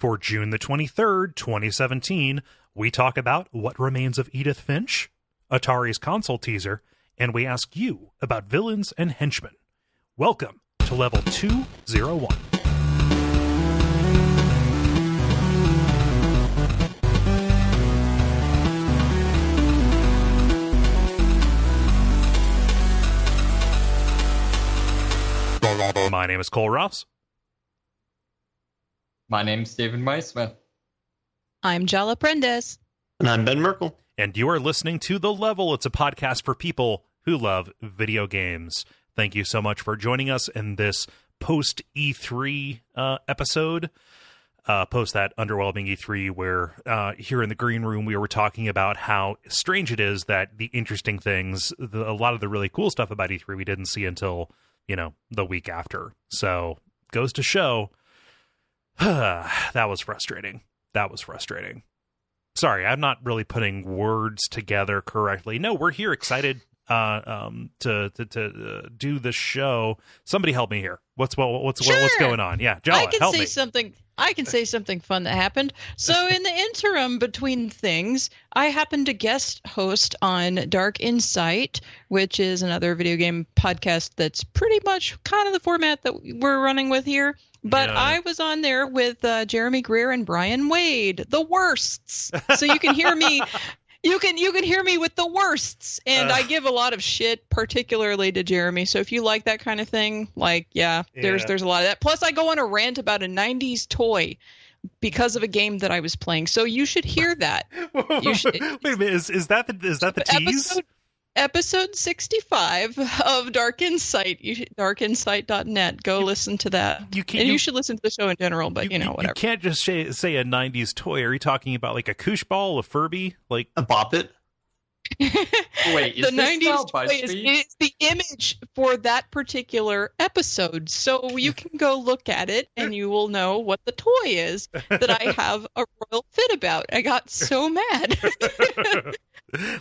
For June the 23rd, 2017, we talk about What Remains of Edith Finch, Atari's console teaser, and we ask you about villains and henchmen. Welcome to Level 201. My name is Kole Ross. My name's David Meisman. I'm Jala Prendes. And I'm Ben Merkel. And you are listening to The Level. It's a podcast for people who love video games. Thank you so much for joining us in this post-E3 episode. Post that underwhelming E3 where here in the green room we were talking about how strange it is that the interesting things, a lot of the really cool stuff about E3 we didn't see until, the week after. So, goes to show... that was frustrating. Sorry, I'm not really putting words together correctly. No, we're here excited to do the show. Somebody help me here. What's going on? Yeah, Jala, help me. I can say something fun that happened. So in the interim between things, I happened to guest host on Dark Insight, which is another video game podcast that's pretty much kind of the format that we're running with here. But yeah. I was on there with Jeremy Greer and Brian Wade, the worsts. So you can hear me. You can hear me with the worsts, and I give a lot of shit, particularly to Jeremy. So if you like that kind of thing, there's a lot of that. Plus, I go on a rant about a '90s toy because of a game that I was playing. So you should hear that. Wait a minute, is that the tease? Episode 65 of Dark Insight. Darkinsight.net. Go listen to that. You should listen to the show in general, but whatever. You can't just say a 90s toy. Are you talking about like a koosh ball, a Furby? Like a Bop It? Wait, is the 90s toy is the image for that particular episode. So you can go look at it and you will know what the toy is that I have a royal fit about. I got so mad.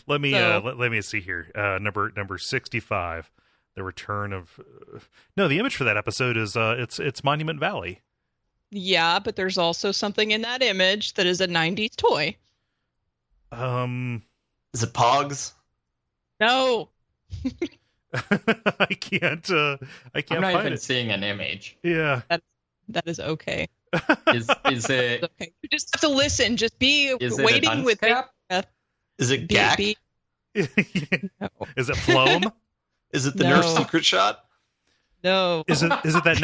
Let me see here. Number 65, the return of. No, the image for that episode is it's Monument Valley. Yeah, but there's also something in that image that is a 90s toy. Is it Pogs? No. I can't. I'm not even seeing an image. Yeah. That is okay. Is it? Okay. You just have to listen. Just be waiting with cap? Is it Gak? No. Is it Floam? Is it the Nerf secret shot? No. Is it that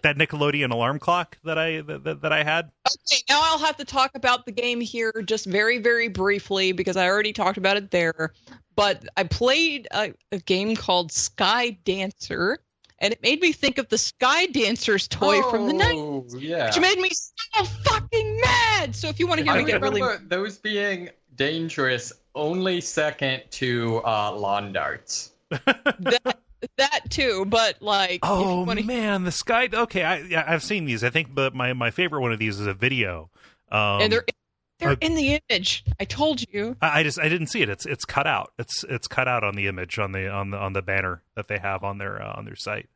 that Nickelodeon alarm clock that I had? Okay, now I'll have to talk about the game here just very, very briefly because I already talked about it there. But I played a game called Sky Dancer, and it made me think of the Sky Dancer's toy from the 90s. Yeah. Which made me so fucking mad. So if you want to hear me get really... those being dangerous only second to lawn darts. That too, but oh man, the Sky. Okay, I've seen these. I think, but my favorite one of these is a video. And they're in the image. I told you. I didn't see it. It's cut out. It's cut out on the image on the banner that they have on their site.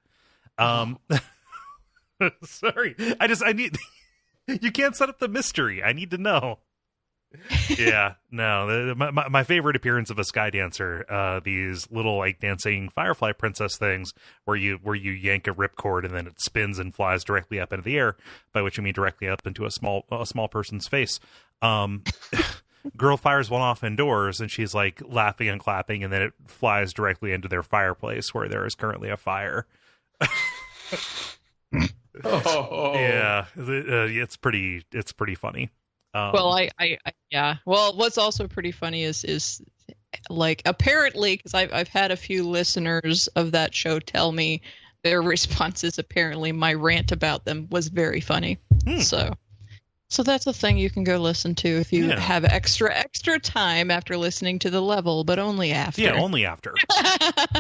Sorry, I need. You can't set up the mystery. I need to know. Yeah, no. My favorite appearance of a Sky Dancer, these little dancing firefly princess things, where you yank a ripcord and then it spins and flies directly up into the air. By which you mean directly up into a small person's face. Girl fires one off indoors and she's laughing and clapping, and then it flies directly into their fireplace where there is currently a fire. Yeah, it's pretty funny. Yeah. Well, what's also pretty funny is apparently, because I've had a few listeners of that show tell me their responses. Apparently, my rant about them was very funny. So that's a thing you can go listen to if you have extra time after listening to The Level, but only after. Yeah, only after.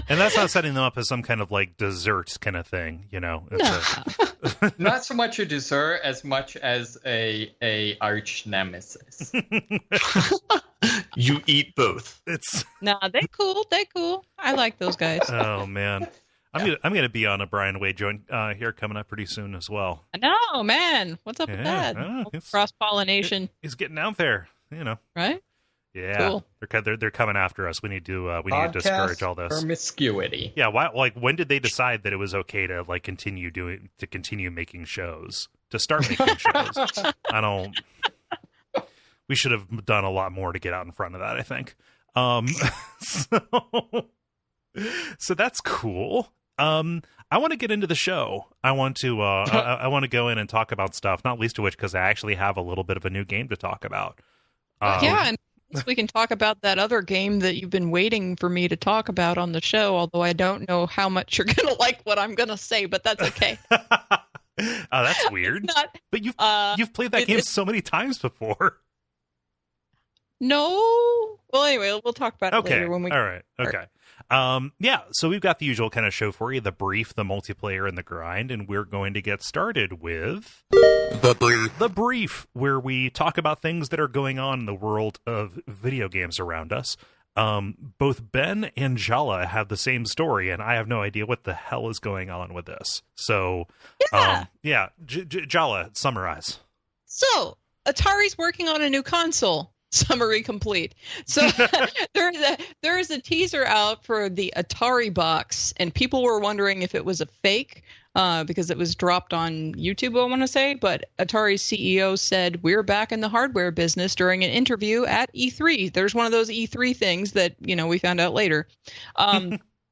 And that's not setting them up as some kind of dessert kind of thing, It's Not so much a dessert as much as a arch nemesis. You eat both. It's Nah, they cool. I like those guys. Oh man. I'm gonna be on a Brian Wade joint here coming up pretty soon as well. I know, man. What's up with that? Cross pollination. He's getting out there, you know. Right? Yeah, cool. They're coming after us. We need to discourage all this promiscuity. Yeah, why? Like, when did they decide that it was okay to like continue making shows, to start making shows? I don't. We should have done a lot more to get out in front of that, I think. So that's cool. I want to get into the show. I want to I want to go in and talk about stuff, not least of which because I actually have a little bit of a new game to talk about. Yeah, and we can talk about that other game that you've been waiting for me to talk about on the show, although I don't know how much you're going to like what I'm going to say, but that's okay. Oh, that's weird. But you've played that game so many times before. No. Well, anyway, we'll talk about it later when we. All right. Okay. Yeah. So we've got the usual kind of show for you: the brief, the multiplayer, and the grind. And we're going to get started with the brief, where we talk about things that are going on in the world of video games around us. Both Ben and Jala have the same story, and I have no idea what the hell is going on with this. So, Jala, summarize. So, Atari's working on a new console. Summary complete. So there is a teaser out for the Atari box, and people were wondering if it was a fake because it was dropped on YouTube, I want to say. But Atari's CEO said, "We're back in the hardware business" during an interview at E3. There's one of those E3 things that, we found out later.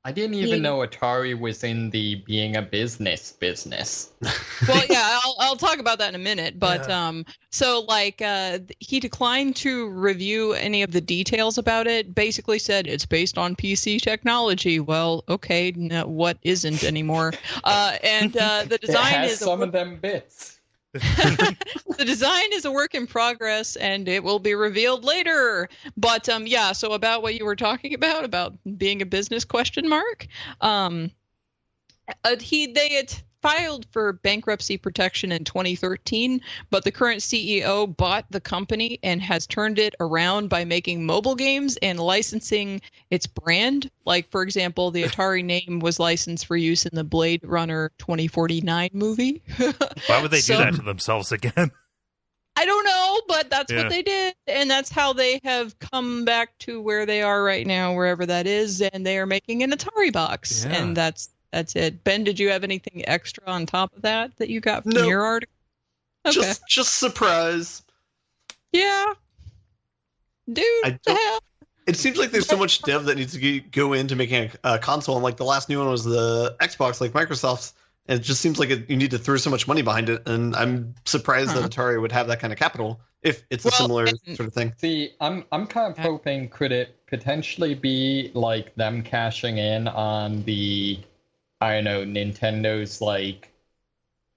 I didn't even know Atari was in the being a business. Well, yeah, I'll talk about that in a minute. But he declined to review any of the details about it. Basically said it's based on PC technology. Well, okay, no, what isn't anymore? And the design is some of them bits. The design is a work in progress, and it will be revealed later. But so about what you were talking about being a business question mark. They had filed for bankruptcy protection in 2013, but the current CEO bought the company and has turned it around by making mobile games and licensing its brand. Like, for example, the Atari name was licensed for use in the Blade Runner 2049 movie. Why would they do that to themselves again? I don't know, but that's what they did, and that's how they have come back to where they are right now, wherever that is, and they are making an Atari box, and that's it. Ben, did you have anything extra on top of that you got from your article? Okay. Just surprise. Yeah. Dude, it seems like there's so much dev that needs to go into making a console, and like the last new one was the Xbox, like Microsoft's, and it just seems like you need to throw so much money behind it, and I'm surprised that Atari would have that kind of capital if it's a similar sort of thing. See, I'm kind of hoping, could it potentially be like them cashing in on the, I don't know, Nintendo's like,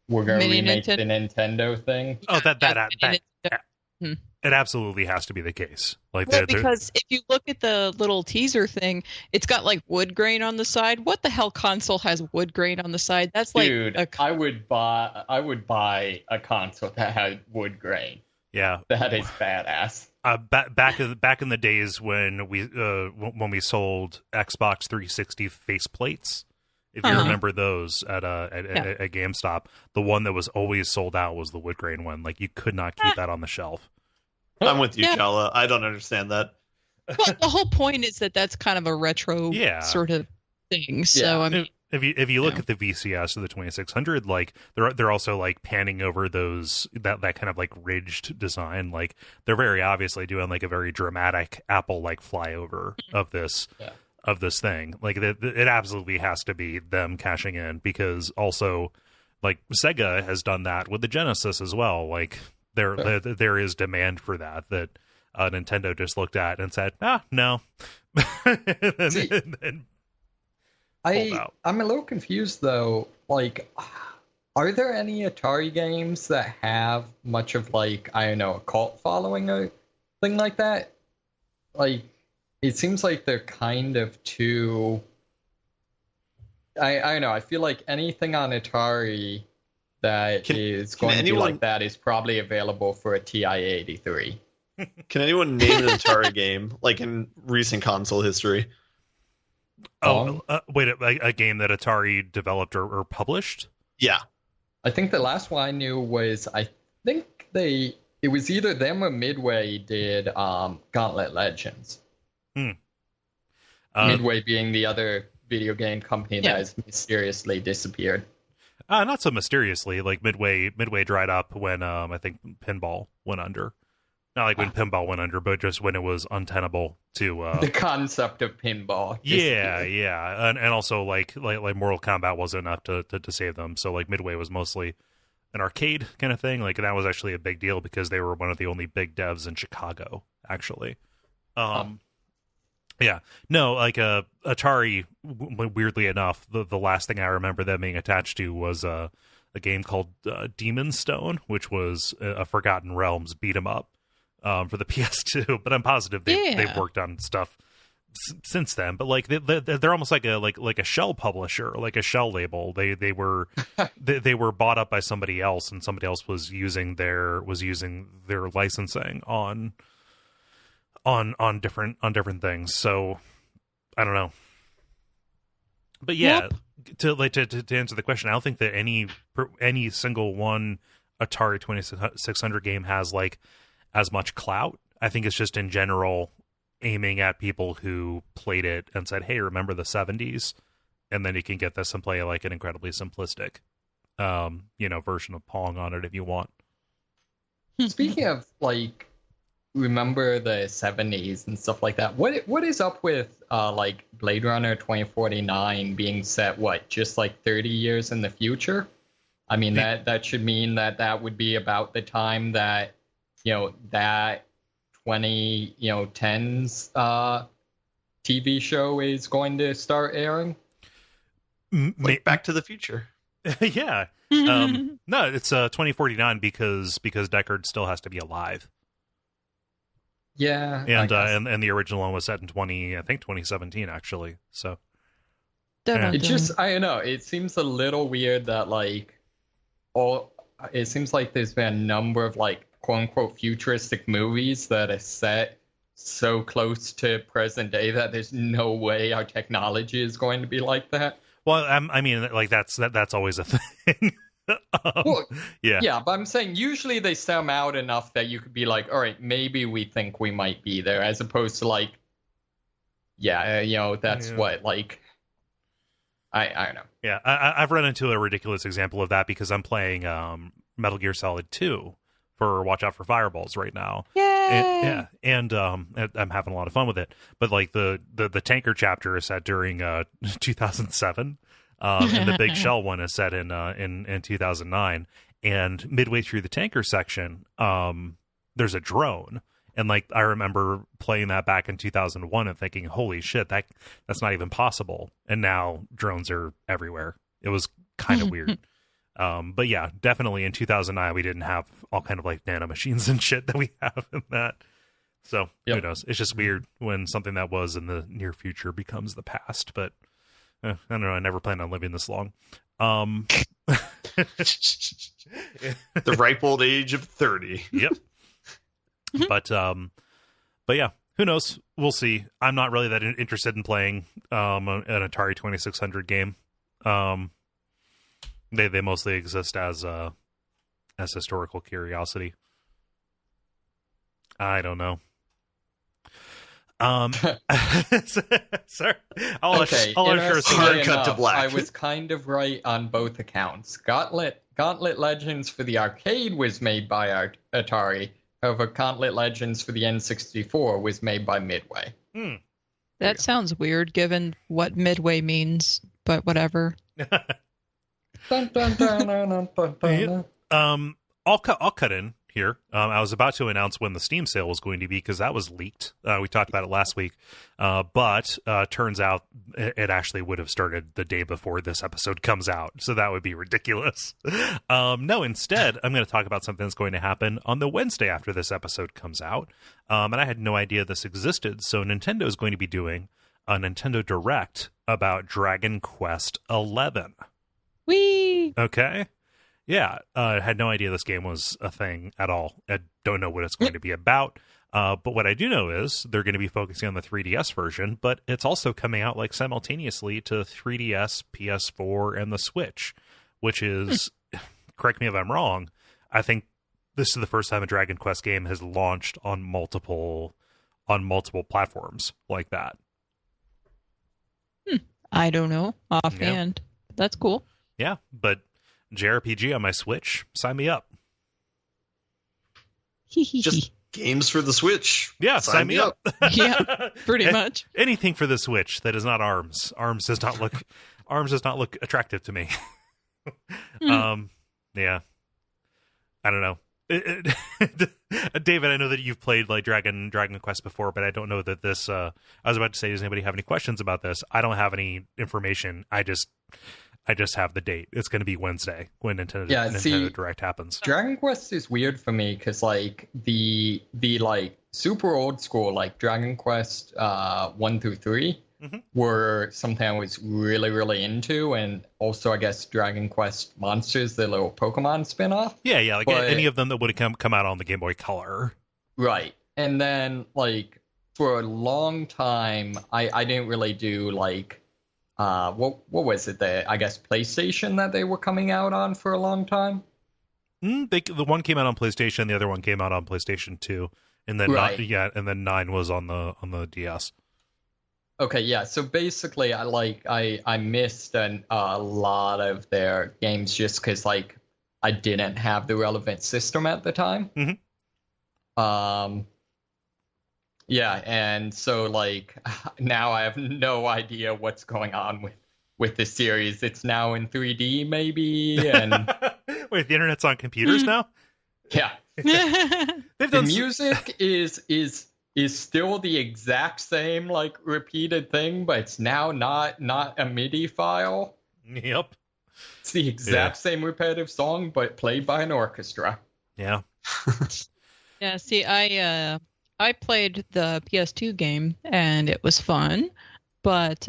we're going to remake the Nintendo thing? Oh, it absolutely has to be the case. Like, because if you look at the little teaser thing, it's got like wood grain on the side. What the hell console has wood grain on the side? That's like, dude, I would buy a console that had wood grain. Yeah, that is badass. Back in the days when we sold Xbox 360 faceplates. If you remember those at GameStop, the one that was always sold out was the wood grain one. Like, you could not keep that on the shelf. I'm with you, Jala. I don't understand that. Well, the whole point is that that's kind of a retro sort of thing. So I mean, if you look at the VCS of the 2600, like they're also like panning over those that kind of like ridged design. Like, they're very obviously doing like a very dramatic Apple like flyover of this. Of this thing. Like, it absolutely has to be them cashing in, because also like Sega has done that with the Genesis as well. Like, there is demand for that Nintendo just looked at and said, no. and I'm a little confused though. Like, are there any Atari games that have much of like, I don't know, a cult following or thing like that? Like, it seems like they're kind of too... I don't know. I feel like anything on Atari that is going to be like that is probably available for a TI-83. Can anyone name an Atari game, like in recent console history? Wait, a game that Atari developed or published? Yeah. I think the last one I knew was, I think it was either them or Midway did Gauntlet Legends. Midway being the other video game company that has mysteriously disappeared. Not so mysteriously. Like Midway dried up when I think Pinball went under. Not like when Pinball went under, but just when it was untenable to the concept of pinball. Yeah, and also like Mortal Kombat wasn't enough to save them. So like Midway was mostly an arcade kind of thing. Like that was actually a big deal because they were one of the only big devs in Chicago, actually. Yeah, no, like Atari. Weirdly enough, the last thing I remember them being attached to was a game called Demon's Stone, which was a Forgotten Realms beat 'em up for the PS2. But I'm positive they've worked on stuff since then. But like they're almost like a shell publisher, like a shell label. They were they were bought up by somebody else, and somebody else was using their licensing on different things. So I don't know, but yeah, to answer the question, I don't think that any single one Atari 2600 game has like as much clout. I think it's just in general aiming at people who played it and said, hey, remember the 70s, and then you can get this and play like an incredibly simplistic version of Pong on it if you want. Speaking of like remember the 70s and stuff like that, what is up with like Blade Runner 2049 being set just like 30 years in the future? I mean, that should mean that would be about the time that that 2010s TV show is going to start airing. Like Back to the Future. Yeah. No, it's 2049 because Deckard still has to be alive. Yeah, and the original one was set in 2017 actually. So it just, I don't know, it seems a little weird that like it seems like there's been a number of like quote unquote futuristic movies that are set so close to present day that there's no way our technology is going to be like that. Well, I mean, like that's always a thing. Yeah, but I'm saying usually they set them out enough that you could be like, all right, maybe we think we might be there, as opposed to like, what, like, I don't know. Yeah, I've run into a ridiculous example of that because I'm playing Metal Gear Solid 2 for Watch Out for Fireballs right now. Yay! And I'm having a lot of fun with it. But like the tanker chapter is set during 2007. And the big shell one is set in 2009, and midway through the tanker section, there's a drone, and like I remember playing that back in 2001 and thinking, "Holy shit, that's not even possible!" And now drones are everywhere. It was kind of weird, but yeah, definitely in 2009 we didn't have all kind of like nanomachines and shit that we have in that. So who knows? It's just weird when something that was in the near future becomes the past, but. I don't know. I never planned on living this long. The ripe old age of 30. Yep. But yeah, who knows? We'll see. I'm not really that interested in playing an Atari 2600 game. They mostly exist as historical curiosity. I don't know. Sorry. I'll assure hard cut to black. I was kind of right on both accounts. Gauntlet Legends for the arcade was made by Atari. However, Gauntlet Legends for the N64 was made by Midway. That sounds weird, given what Midway means, but whatever. Dun, dun, dun, dun, dun, dun, dun. I'll cut in here. I was about to announce when the Steam sale was going to be because that was leaked. We talked about it last week, but turns out it actually would have started the day before this episode comes out, so that would be ridiculous. No, instead, I'm going to talk about something that's going to happen on the Wednesday after this episode comes out, and I had no idea this existed, so Nintendo is going to be doing a Nintendo Direct about Dragon Quest XI. Whee! Okay. Yeah, I had no idea this game was a thing at all. I don't know what it's going to be about. But what I do know is they're going to be focusing on the 3DS version, but it's also coming out like simultaneously to 3DS, PS4, and the Switch, which is, correct me if I'm wrong, I think this is the first time a Dragon Quest game has launched on multiple platforms like that. I don't know offhand. Yeah. That's cool. Yeah, but JRPG on my Switch, sign me up. Just games for the Switch. Yeah, sign me up. Yeah, pretty much. Anything for the Switch that is not ARMS. ARMS does not look attractive to me. Yeah. I don't know. David, I know that you've played like Dragon Quest before, but I don't know that this I was about to say, does anybody have any questions about this? I don't have any information. I just have the date. It's going to be Wednesday when Nintendo Direct happens. Dragon Quest is weird for me because like the like super old school like Dragon Quest 1 through 3 were something I was really, really into, and also I guess Dragon Quest Monsters, the little Pokemon spinoff. Yeah, like any of them that would have come out on the Game Boy Color. Right. And then like for a long time I didn't really do like what was it, I guess PlayStation that they were coming out on for a long time? The one came out on PlayStation, the other one came out on PlayStation 2, and then and then 9 was on the DS. Okay, yeah. So basically, I missed a lot of their games just because like I didn't have the relevant system at the time. Yeah, and so like now I have no idea what's going on with the series. It's now in 3D maybe, and wait, the internet's on computers now? Yeah. The music is still the exact same like repeated thing, but it's now not a MIDI file. Yep. It's the exact same repetitive song, but played by an orchestra. Yeah. Yeah, see, I played the PS2 game and it was fun, but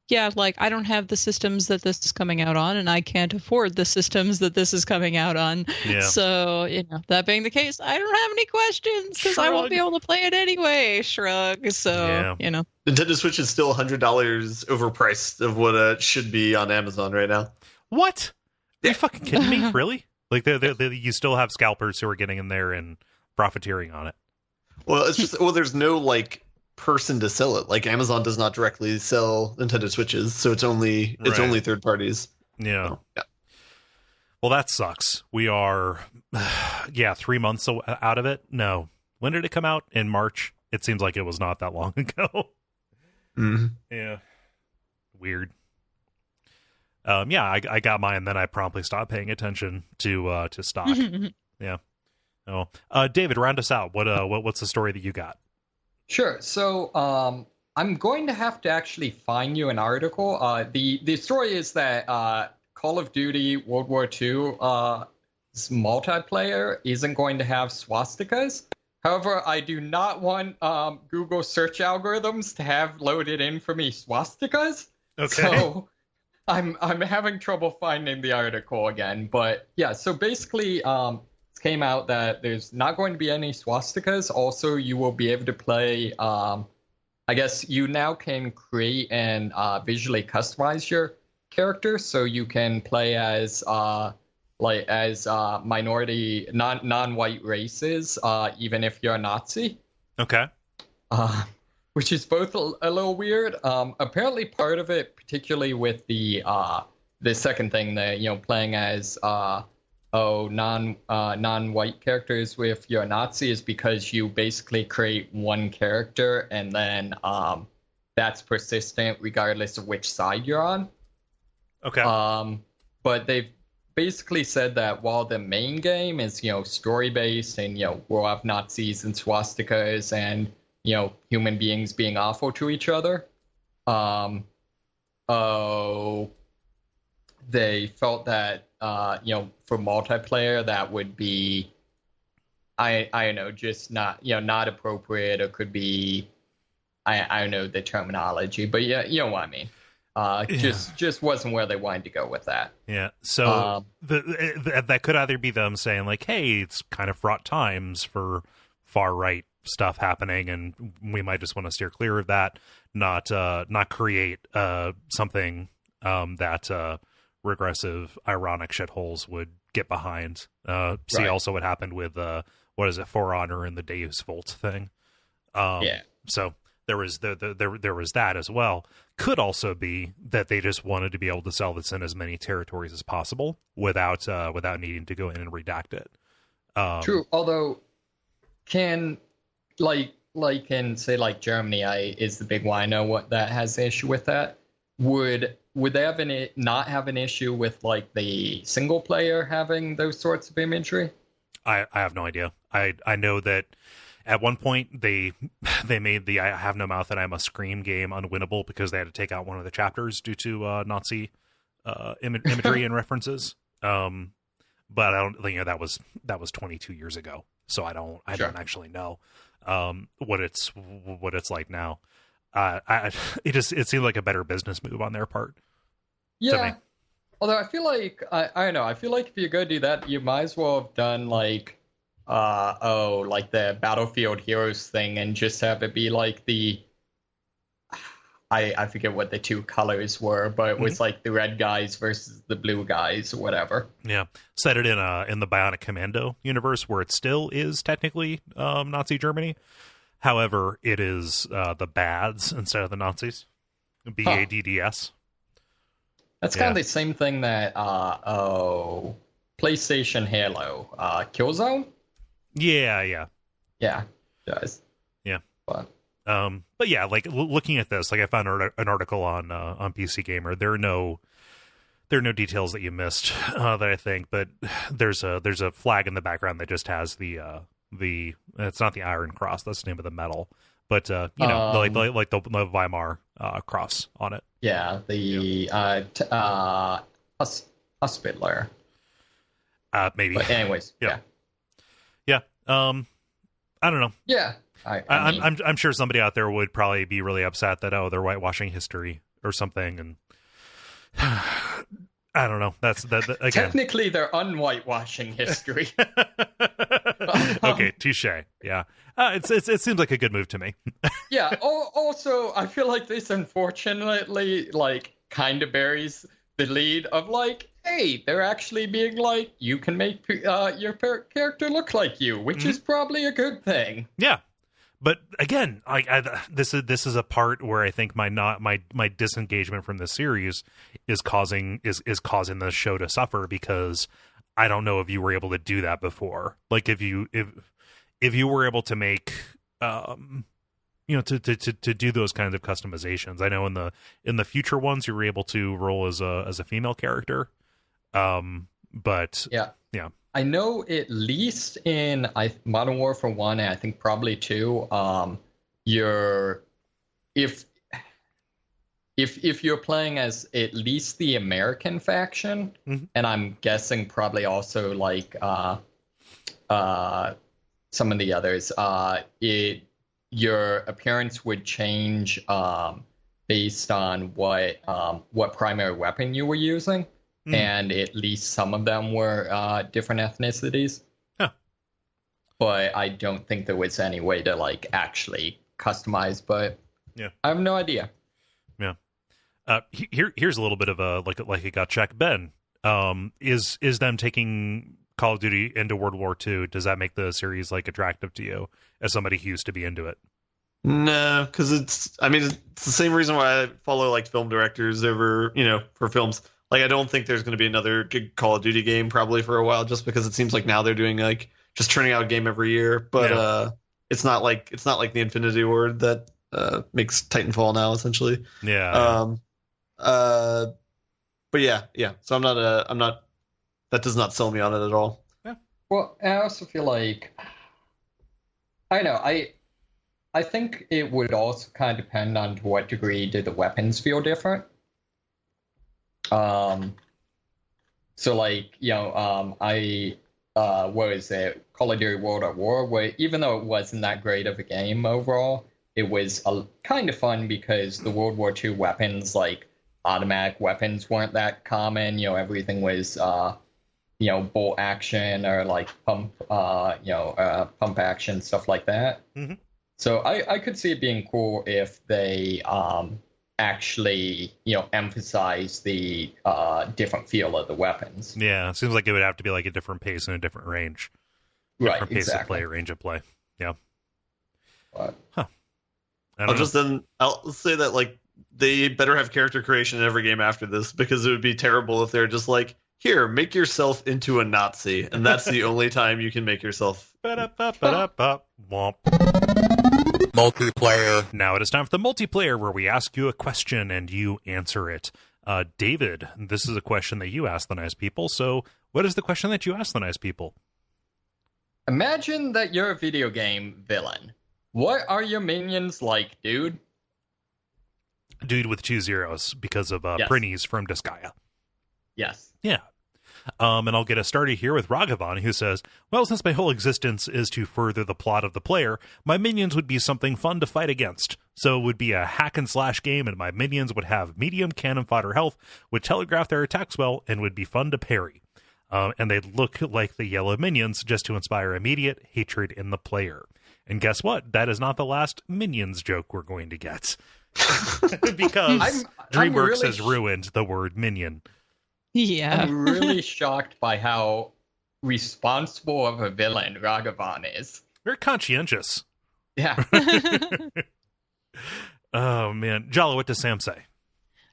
yeah, like I don't have the systems that this is coming out on, and I can't afford the systems that this is coming out on. Yeah. So, that being the case, I don't have any questions because I won't be able to play it anyway. Shrug. So, Nintendo Switch is still $100 overpriced of what it should be on Amazon right now. What? Are you fucking kidding me? Really? Like, you still have scalpers who are getting in there and profiteering on it. Well, it's just there's no like person to sell it. Like Amazon does not directly sell Nintendo Switches, so it's only third parties. Yeah. So, yeah. Well, that sucks. We are 3 months out of it. No. When did it come out? In March. It seems like it was not that long ago. Mm-hmm. Yeah. Weird. I got mine, then I promptly stopped paying attention to stock. Yeah. Oh, David, round us out. What's the story that you got? Sure. So, I'm going to have to actually find you an article. The story is that Call of Duty World War II multiplayer isn't going to have swastikas. However, I do not want Google search algorithms to have loaded in for me swastikas. Okay. So I'm having trouble finding the article again. But yeah, so basically, came out that there's not going to be any swastikas. Also, you will be able to play. I guess you now can create and visually customize your character, so you can play as minority, non-white races, even if you're a Nazi. Okay. Which is both a little weird. Apparently, part of it, particularly with the second thing, that playing as non-white characters with your Nazi, is because you basically create one character and then that's persistent regardless of which side you're on. Okay. But they've basically said that while the main game is story based and we'll have Nazis and swastikas and human beings being awful to each other, they felt that for multiplayer that would be I don't know, just not not appropriate, or could be I don't know the terminology, but yeah, you know what I mean. Just wasn't where they wanted to go with that. Yeah. So that could either be them saying like, hey, it's kind of fraught times for far right stuff happening, and we might just want to steer clear of that, not create something that regressive, ironic shitholes would get behind. See also what happened with For Honor and the Deus Vult thing. So there was there was that as well. Could also be that they just wanted to be able to sell this in as many territories as possible without needing to go in and redact it. True, although can like in say like Germany, is the big one. I know what that has an issue with that. Would they not have an issue with like the single player having those sorts of imagery? I have no idea. I know that at one point they made the I Have No Mouth and I Must Scream game unwinnable because they had to take out one of the chapters due to Nazi imagery and references. But I don't, that was 22 years ago, so I don't actually know what it's like now. It seemed like a better business move on their part. Yeah. Although I feel like I don't know. I feel like if you're gonna do that, you might as well have done like the Battlefield Heroes thing and just have it be like the I forget what the two colors were, but it was like the red guys versus the blue guys or whatever. Yeah, set it in the Bionic Commando universe where it still is technically Nazi Germany. However, it is the Bads instead of the Nazis. BADDS. That's kind of the same thing that PlayStation Halo Killzone. Yeah, it does. Yeah, but yeah, like looking at this, like I found an article on PC Gamer. There are no details that you missed that I think, but there's a flag in the background that just has the it's not the Iron Cross, that's the name of the medal, but like the Weimar cross on it. Yeah, the Hospitler. Maybe. But anyways, yeah. I don't know. Yeah, I'm sure somebody out there would probably be really upset that they're whitewashing history or something, and I don't know. That's that again. Technically, they're unwhitewashing history. Okay, touche. Yeah, it seems like a good move to me. Yeah. Also, I feel like this unfortunately kind of buries the lead of hey, they're actually being you can make your character look like you, which is probably a good thing. Yeah. But again, this is a part where I think my disengagement from the series is causing the show to suffer, because I don't know if you were able to do that before. Like if you were able to make to do those kinds of customizations. I know in the future ones you were able to roll as a female character. But yeah. I know at least in Modern Warfare 1 and I think probably 2, if you're playing as at least the American faction, and I'm guessing probably also some of the others, your appearance would change based on what primary weapon you were using. And at least some of them were different ethnicities. Huh. But I don't think there was any way to actually customize, but yeah, I have no idea. Yeah. Here's a little bit of a a gut check. Ben, is them taking Call of Duty into World War II, does that make the series attractive to you as somebody who used to be into it? No, because it's the same reason why I follow film directors over for films. I don't think there's going to be another good Call of Duty game probably for a while, just because it seems like now they're doing just churning out a game every year. But it's not like the Infinity Ward that makes Titanfall now, essentially. Yeah. But yeah. So I'm not. That does not sell me on it at all. Yeah. Well, I also feel I don't know. I think it would also kind of depend on to what degree did the weapons feel different. What is it? Call of Duty World at War, where even though it wasn't that great of a game overall, it was kind of fun because the World War II weapons, automatic weapons, weren't that common. Everything was bolt action or like pump action, stuff like that. Mm-hmm. So I could see it being cool if they actually emphasize the different feel of the weapons. Yeah, it seems like it would have to be like a different pace and a different range. Different pace of play, range of play. Yeah. But, I'll say that like they better have character creation in every game after this, because it would be terrible if they're just like, here, make yourself into a Nazi, and that's the only time you can make yourself. Multiplayer. Now it is time for the multiplayer, where we ask you a question and you answer it. David, this is a question that you ask the nice people. So what is the question that you ask the nice people? Imagine that you're a video game villain. What are your minions like, dude? Dude with 2 zeros because of Yes. Prinnies from Disgaea. Yes. Yeah. And I'll get us started here with Ragavan, who says, well, since my whole existence is to further the plot of the player, my minions would be something fun to fight against. So it would be a hack and slash game, and my minions would have medium cannon fodder health, would telegraph their attacks well, and would be fun to parry. And they'd look like the yellow minions, just to inspire immediate hatred in the player. And guess what? That is not the last Minions joke we're going to get. Because DreamWorks has ruined the word minion. Yeah. I'm really shocked by how responsible of a villain Ragavan is. Very conscientious. Yeah. Oh, man. Jala, what does Sam say?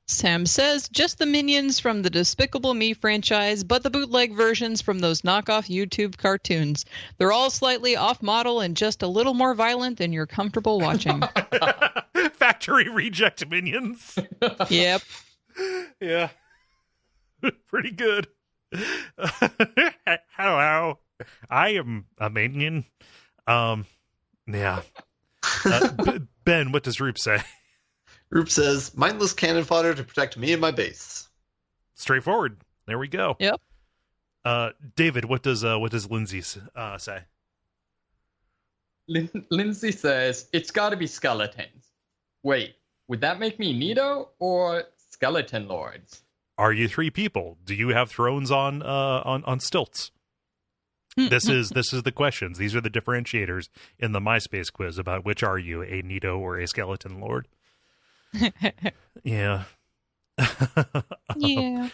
Sam says, just the minions from the Despicable Me franchise, but the bootleg versions from those knockoff YouTube cartoons. They're all slightly off-model and just a little more violent than you're comfortable watching. Factory reject minions. Yep. Yeah. Pretty good. Hello. I am a minion. Yeah. Ben, what does Roop say? Roop says, mindless cannon fodder to protect me and my base. Straightforward. There we go. Yep. David, what does Lindsay say? Lindsay says, it's got to be skeletons. Wait, would that make me Nito or Skeleton Lords? Are you 3 people? Do you have thrones on stilts? This is the questions. These are the differentiators in the MySpace quiz about which are you, a Nito or a Skeleton Lord? Yeah. Yeah.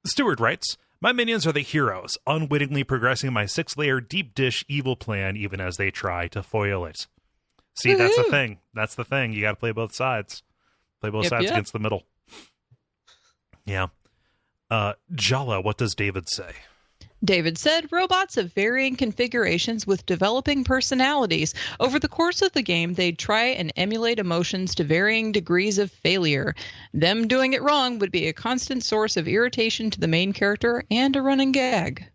Stewart writes, my minions are the heroes, unwittingly progressing my 6-layer deep dish evil plan even as they try to foil it. See, Woo-hoo. That's the thing. That's the thing. You got to play both sides. Play both sides against the middle. Yeah. Jala, what does David say? David said, robots of varying configurations with developing personalities. Over the course of the game, they'd try and emulate emotions to varying degrees of failure. Them doing it wrong would be a constant source of irritation to the main character and a running gag.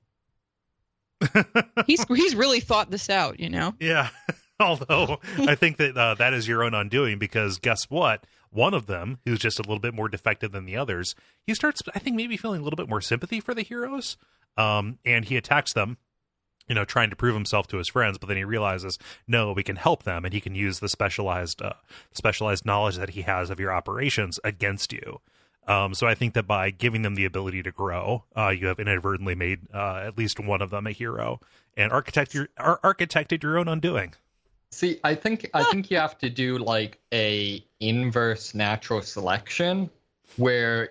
He's really thought this out, you know? Yeah. Although, I think that that is your own undoing, because guess what? One of them, who's just a little bit more defective than the others, he starts, I think, maybe feeling a little bit more sympathy for the heroes. And he attacks them, trying to prove himself to his friends, but then he realizes, no, we can help them, and he can use the specialized knowledge that he has of your operations against you. So I think that by giving them the ability to grow, you have inadvertently made at least one of them a hero and architected your own undoing. See, I think you have to do like a inverse natural selection where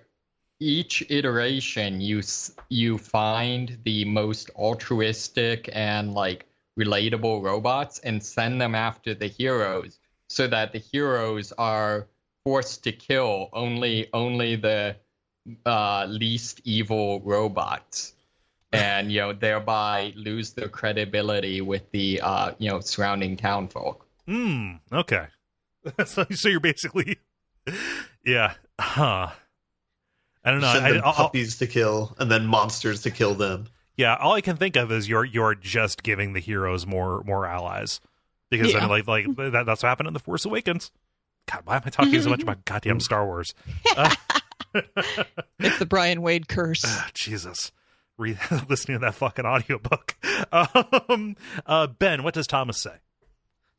each iteration you find the most altruistic and like relatable robots and send them after the heroes so that the heroes are forced to kill only the least evil robots, and thereby lose their credibility with the surrounding townfolk. Okay. So you're basically, yeah, huh. I don't know. Send them puppies to kill and then monsters to kill them. Yeah, all I can think of is you're just giving the heroes more allies, because then like that's what happened in The Force Awakens. God, why am I talking so much about goddamn Star Wars? It's the Brian Wade curse. Jesus, listening to that fucking audiobook. Ben, what does Thomas say?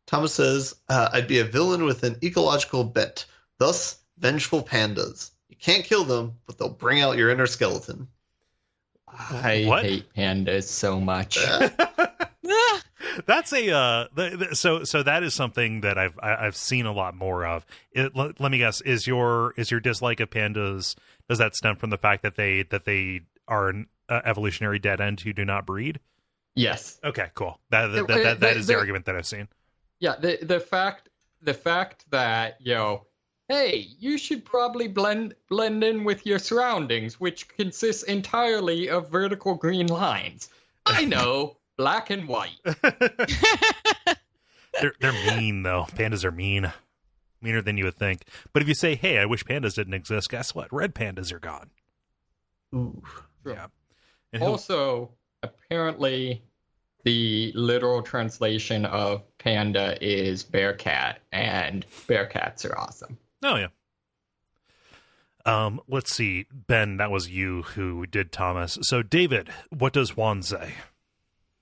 Thomas says, I'd be a villain with an ecological bent, thus vengeful pandas. You can't kill them, but they'll bring out your inner skeleton. I hate pandas so much. That's so that is something that I've seen a lot more of. Let me guess, is your dislike of pandas, does that stem from the fact that they are an evolutionary dead end who do not breed? Yes. Okay, cool. That is the argument that I've seen. Yeah, the fact that, hey, you should probably blend in with your surroundings, which consists entirely of vertical green lines. I know, black and white. They're mean though. Pandas are meaner than you would think. But if you say, "Hey, I wish pandas didn't exist," guess what? Red pandas are gone. Ooh. Yeah. And also, apparently, the literal translation of panda is bear cat, and bear cats are awesome. Oh yeah. Let's see, Ben. That was you who did Thomas. So, David, what does Juan say?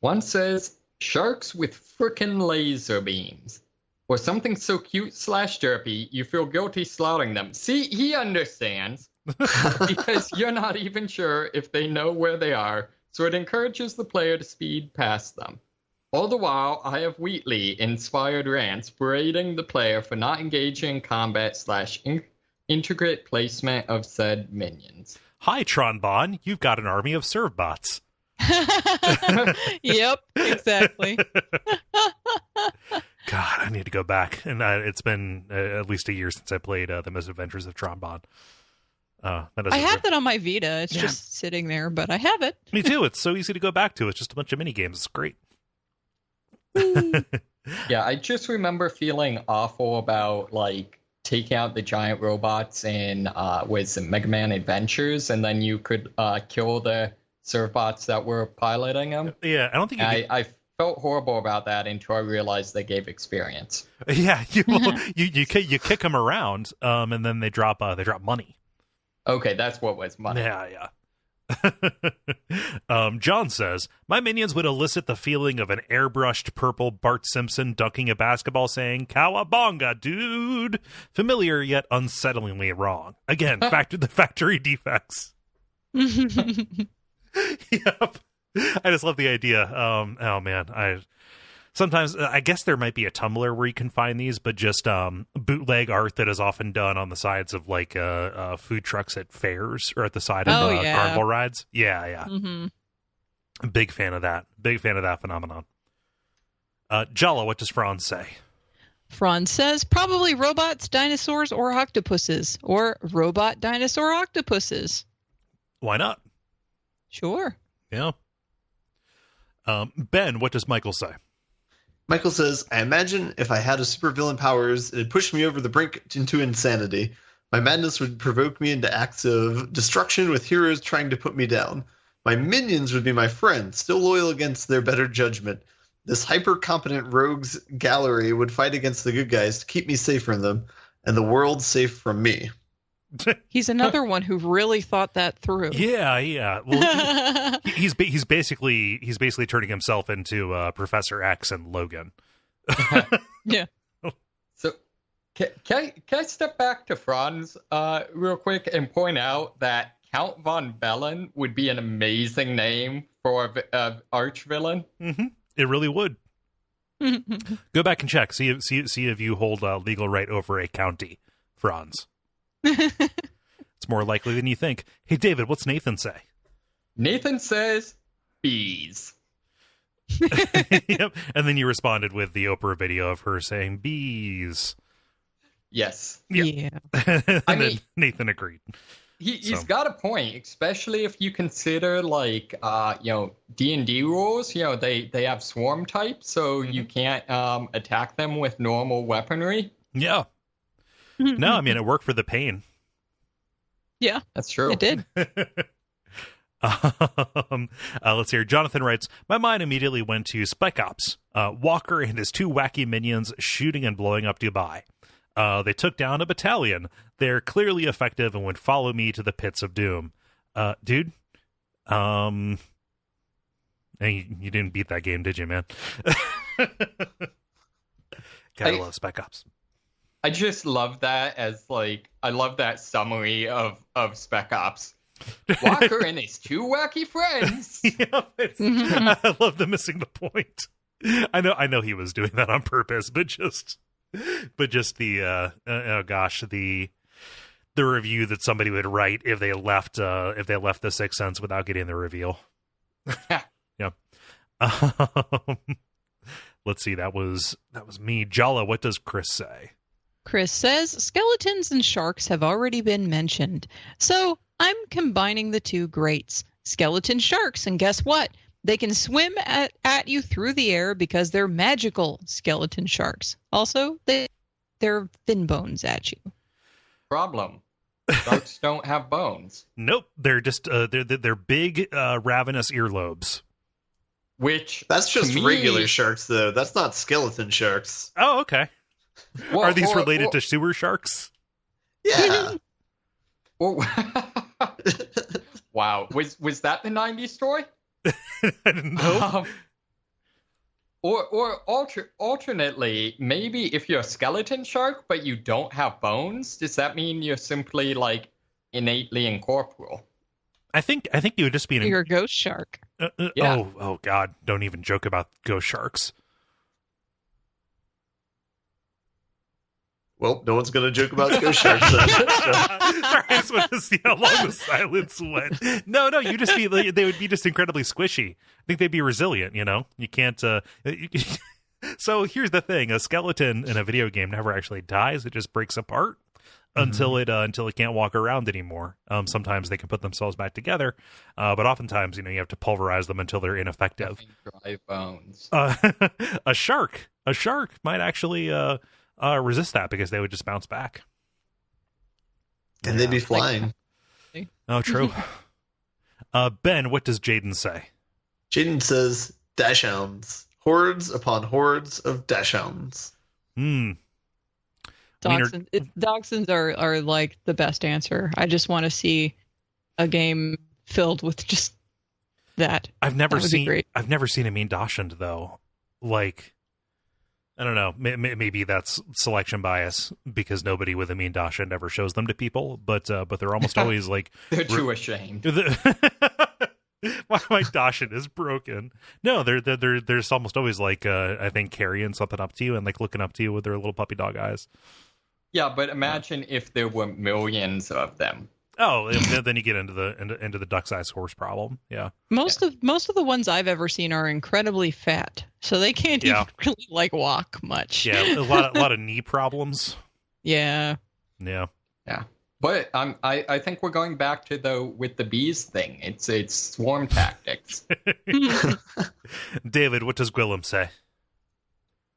One says, sharks with frickin' laser beams. Or something so cute / derpy, you feel guilty slaughtering them. See, he understands. Because you're not even sure if they know where they are, so it encourages the player to speed past them. All the while, I have Wheatley-inspired rants berating the player for not engaging in combat / intricate placement of said minions. Hi, Tronbon. You've got an army of servbots. Yep, exactly. God, I need to go back. And it's been at least a year since I played The Misadventures of Tronbon. I have that on my Vita. It's just sitting there, but I have it. Me too. It's so easy to go back to. It's just a bunch of mini games. It's great. Yeah, I just remember feeling awful about taking out the giant robots in Mega Man Adventures, and then you could kill the servbots that were piloting them. Yeah, I don't think I felt horrible about that until I realized they gave experience. Yeah, you kick them around, and then they drop money. Okay, that's what was money. Yeah. John says, my minions would elicit the feeling of an airbrushed purple Bart Simpson dunking a basketball saying, "Cowabunga, dude!" Familiar yet unsettlingly wrong. Again, the factory defects. Yep. I just love the idea. Oh man, sometimes I guess there might be a Tumblr where you can find these, but just bootleg art that is often done on the sides of food trucks at fairs or at the side of carnival rides. Yeah. Mm-hmm. Big fan of that. Big fan of that phenomenon. Jala, what does Franz say? Franz says probably robots, dinosaurs, or octopuses, or robot dinosaur octopuses. Why not? Sure. Yeah. Ben, what does Michael say? Michael says, I imagine if I had a supervillain powers, it'd push me over the brink into insanity. My madness would provoke me into acts of destruction with heroes trying to put me down. My minions would be my friends, still loyal against their better judgment. This hyper-competent rogues gallery would fight against the good guys to keep me safe from them, and the world safe from me. He's another one who really thought that through. Yeah. Well, he's basically turning himself into Professor X and Logan. Yeah. So, can I step back to Franz real quick and point out that Count von Bellen would be an amazing name for an arch villain? Mm-hmm. It really would. Go back and check. See if you hold legal right over a county, Franz. It's more likely than you think. Hey, David, what's Nathan say? Nathan says bees. Yep. And then you responded with the Oprah video of her saying bees. Yes. Yeah. Then Nathan agreed. He's got a point, especially if you consider D&D rules. They have swarm types, so you can't attack them with normal weaponry. Yeah. No, I mean, it worked for the pain. Yeah, that's true. It did. Let's hear. Jonathan writes, my mind immediately went to Spec Ops. Walker and his two wacky minions shooting and blowing up Dubai. They took down a battalion. They're clearly effective and would follow me to the pits of doom. Dude, and you didn't beat that game, did you, man? Gotta love Spec Ops. I just love that as I love that summary of Spec Ops. Walker and his two wacky friends. Yeah, I love the missing the point. I know he was doing that on purpose, but just the oh gosh, the review that somebody would write if they left The Sixth Sense without getting the reveal. Yeah. Let's see. That was me. Jala, what does Chris say? Chris says skeletons and sharks have already been mentioned, so I'm combining the two greats, skeleton sharks, and guess what? They can swim at you through the air because they're magical skeleton sharks. Also, they're fin bones at you. Problem. Sharks don't have bones. Nope, they're just they're big ravenous earlobes. Which that's just regular sharks, though. That's not skeleton sharks. Oh, okay. Well, are these related to sewer sharks? Yeah. Wow. Was that the 90s story? I didn't know. Or alternately, maybe if you're a skeleton shark but you don't have bones, does that mean you're simply like innately incorporeal? I think you would just be you're a ghost shark. Yeah. Oh God! Don't even joke about ghost sharks. Well, no one's going to joke about ghost sharks then. Sorry, I just want to see how long the silence went. No, they would be just incredibly squishy. I think they'd be resilient, you know? You can't, so here's the thing. A skeleton in a video game never actually dies. It just breaks apart until it can't walk around anymore. Sometimes they can put themselves back together, but oftentimes, you have to pulverize them until they're ineffective. Dry bones. A shark might actually, resist that because they would just bounce back. And they'd be flying. Oh, true. Ben, what does Jaden say? Jaden says, dachshunds. Hordes upon hordes of dachshunds. Dachshunds are like the best answer. I just want to see a game filled with just that. I've never seen a mean dachshund, though. Like, I don't know. Maybe that's selection bias because nobody with a mean dachshund ever shows them to people. But they're almost always like they're too ashamed. My dachshund is broken. No, they're almost always like I think carrying something up to you and like looking up to you with their little puppy dog eyes. Yeah, but imagine if there were millions of them. Oh, then you get into the duck-sized horse problem. Yeah. Most of the ones I've ever seen are incredibly fat, so they can't even really like walk much. Yeah, a lot of knee problems. Yeah. Yeah. But I think we're going back to with the bees thing. It's swarm tactics. David, what does Gwillem say?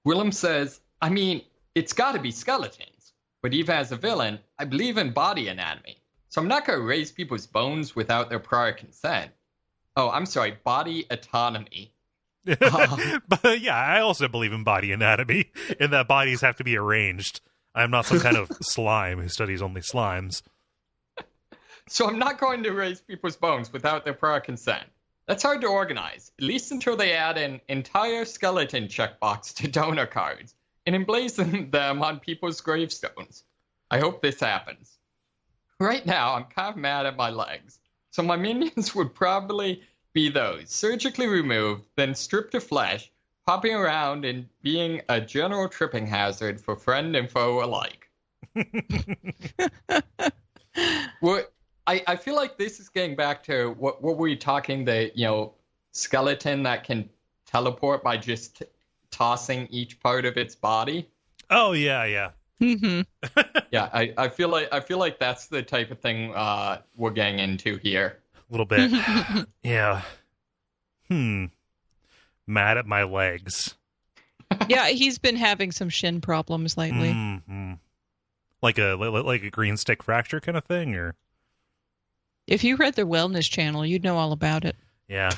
Gwillem says, I mean, it's got to be skeletons. But even as a villain, I believe in body anatomy. So I'm not going to raise people's bones without their prior consent. Oh, I'm sorry, body autonomy. But yeah, I also believe in body anatomy, and that bodies have to be arranged. I'm not some kind of slime who studies only slimes. So I'm not going to raise people's bones without their prior consent. That's hard to organize, at least until they add an entire skeleton checkbox to donor cards and emblazon them on people's gravestones. I hope this happens. Right now, I'm kind of mad at my legs, so my minions would probably be those surgically removed, then stripped of flesh, hopping around and being a general tripping hazard for friend and foe alike. Well, I feel like this is getting back to what were we talking, the skeleton that can teleport by just tossing each part of its body. Oh yeah. Mm-hmm. Yeah, I feel like that's the type of thing we're getting into here. A little bit. Yeah. Mad at my legs. Yeah, he's been having some shin problems lately. Mm-hmm. Like a green stick fracture kind of thing, or if you read the wellness channel, you'd know all about it. Yeah.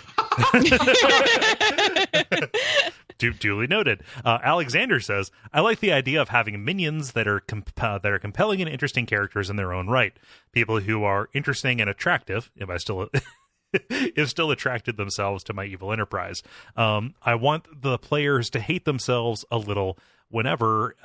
Duly noted. Alexander says, I like the idea of having minions that are compelling and interesting characters in their own right. People who are interesting and attractive, if still attracted themselves to my evil enterprise. I want the players to hate themselves a little whenever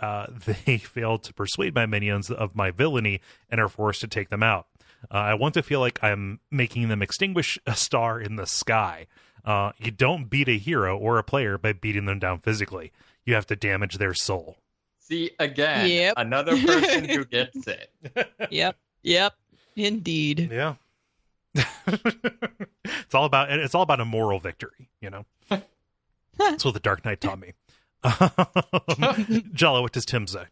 they fail to persuade my minions of my villainy and are forced to take them out. I want to feel like I'm making them extinguish a star in the sky. You don't beat a hero or a player by beating them down physically. You have to damage their soul. See, again, another person who gets it. Yep. Indeed. Yeah. It's all about a moral victory, you know. That's what the Dark Knight taught me. Jala, what does Tim say?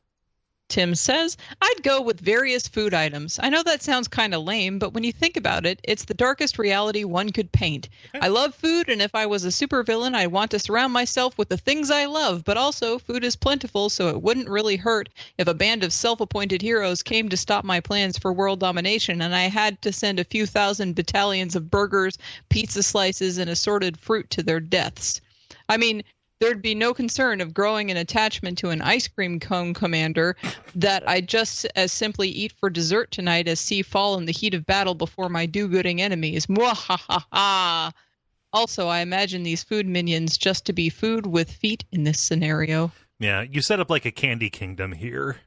Tim says, I'd go with various food items. I know that sounds kind of lame, but when you think about it, it's the darkest reality one could paint. I love food, and if I was a supervillain, I'd want to surround myself with the things I love, but also food is plentiful, so it wouldn't really hurt if a band of self-appointed heroes came to stop my plans for world domination, and I had to send a few thousand battalions of burgers, pizza slices, and assorted fruit to their deaths. I mean, there'd be no concern of growing an attachment to an ice cream cone commander that I just as simply eat for dessert tonight as see fall in the heat of battle before my do-gooding enemies. Mwahaha! Also, I imagine these food minions just to be food with feet in this scenario. Yeah, you set up like a candy kingdom here.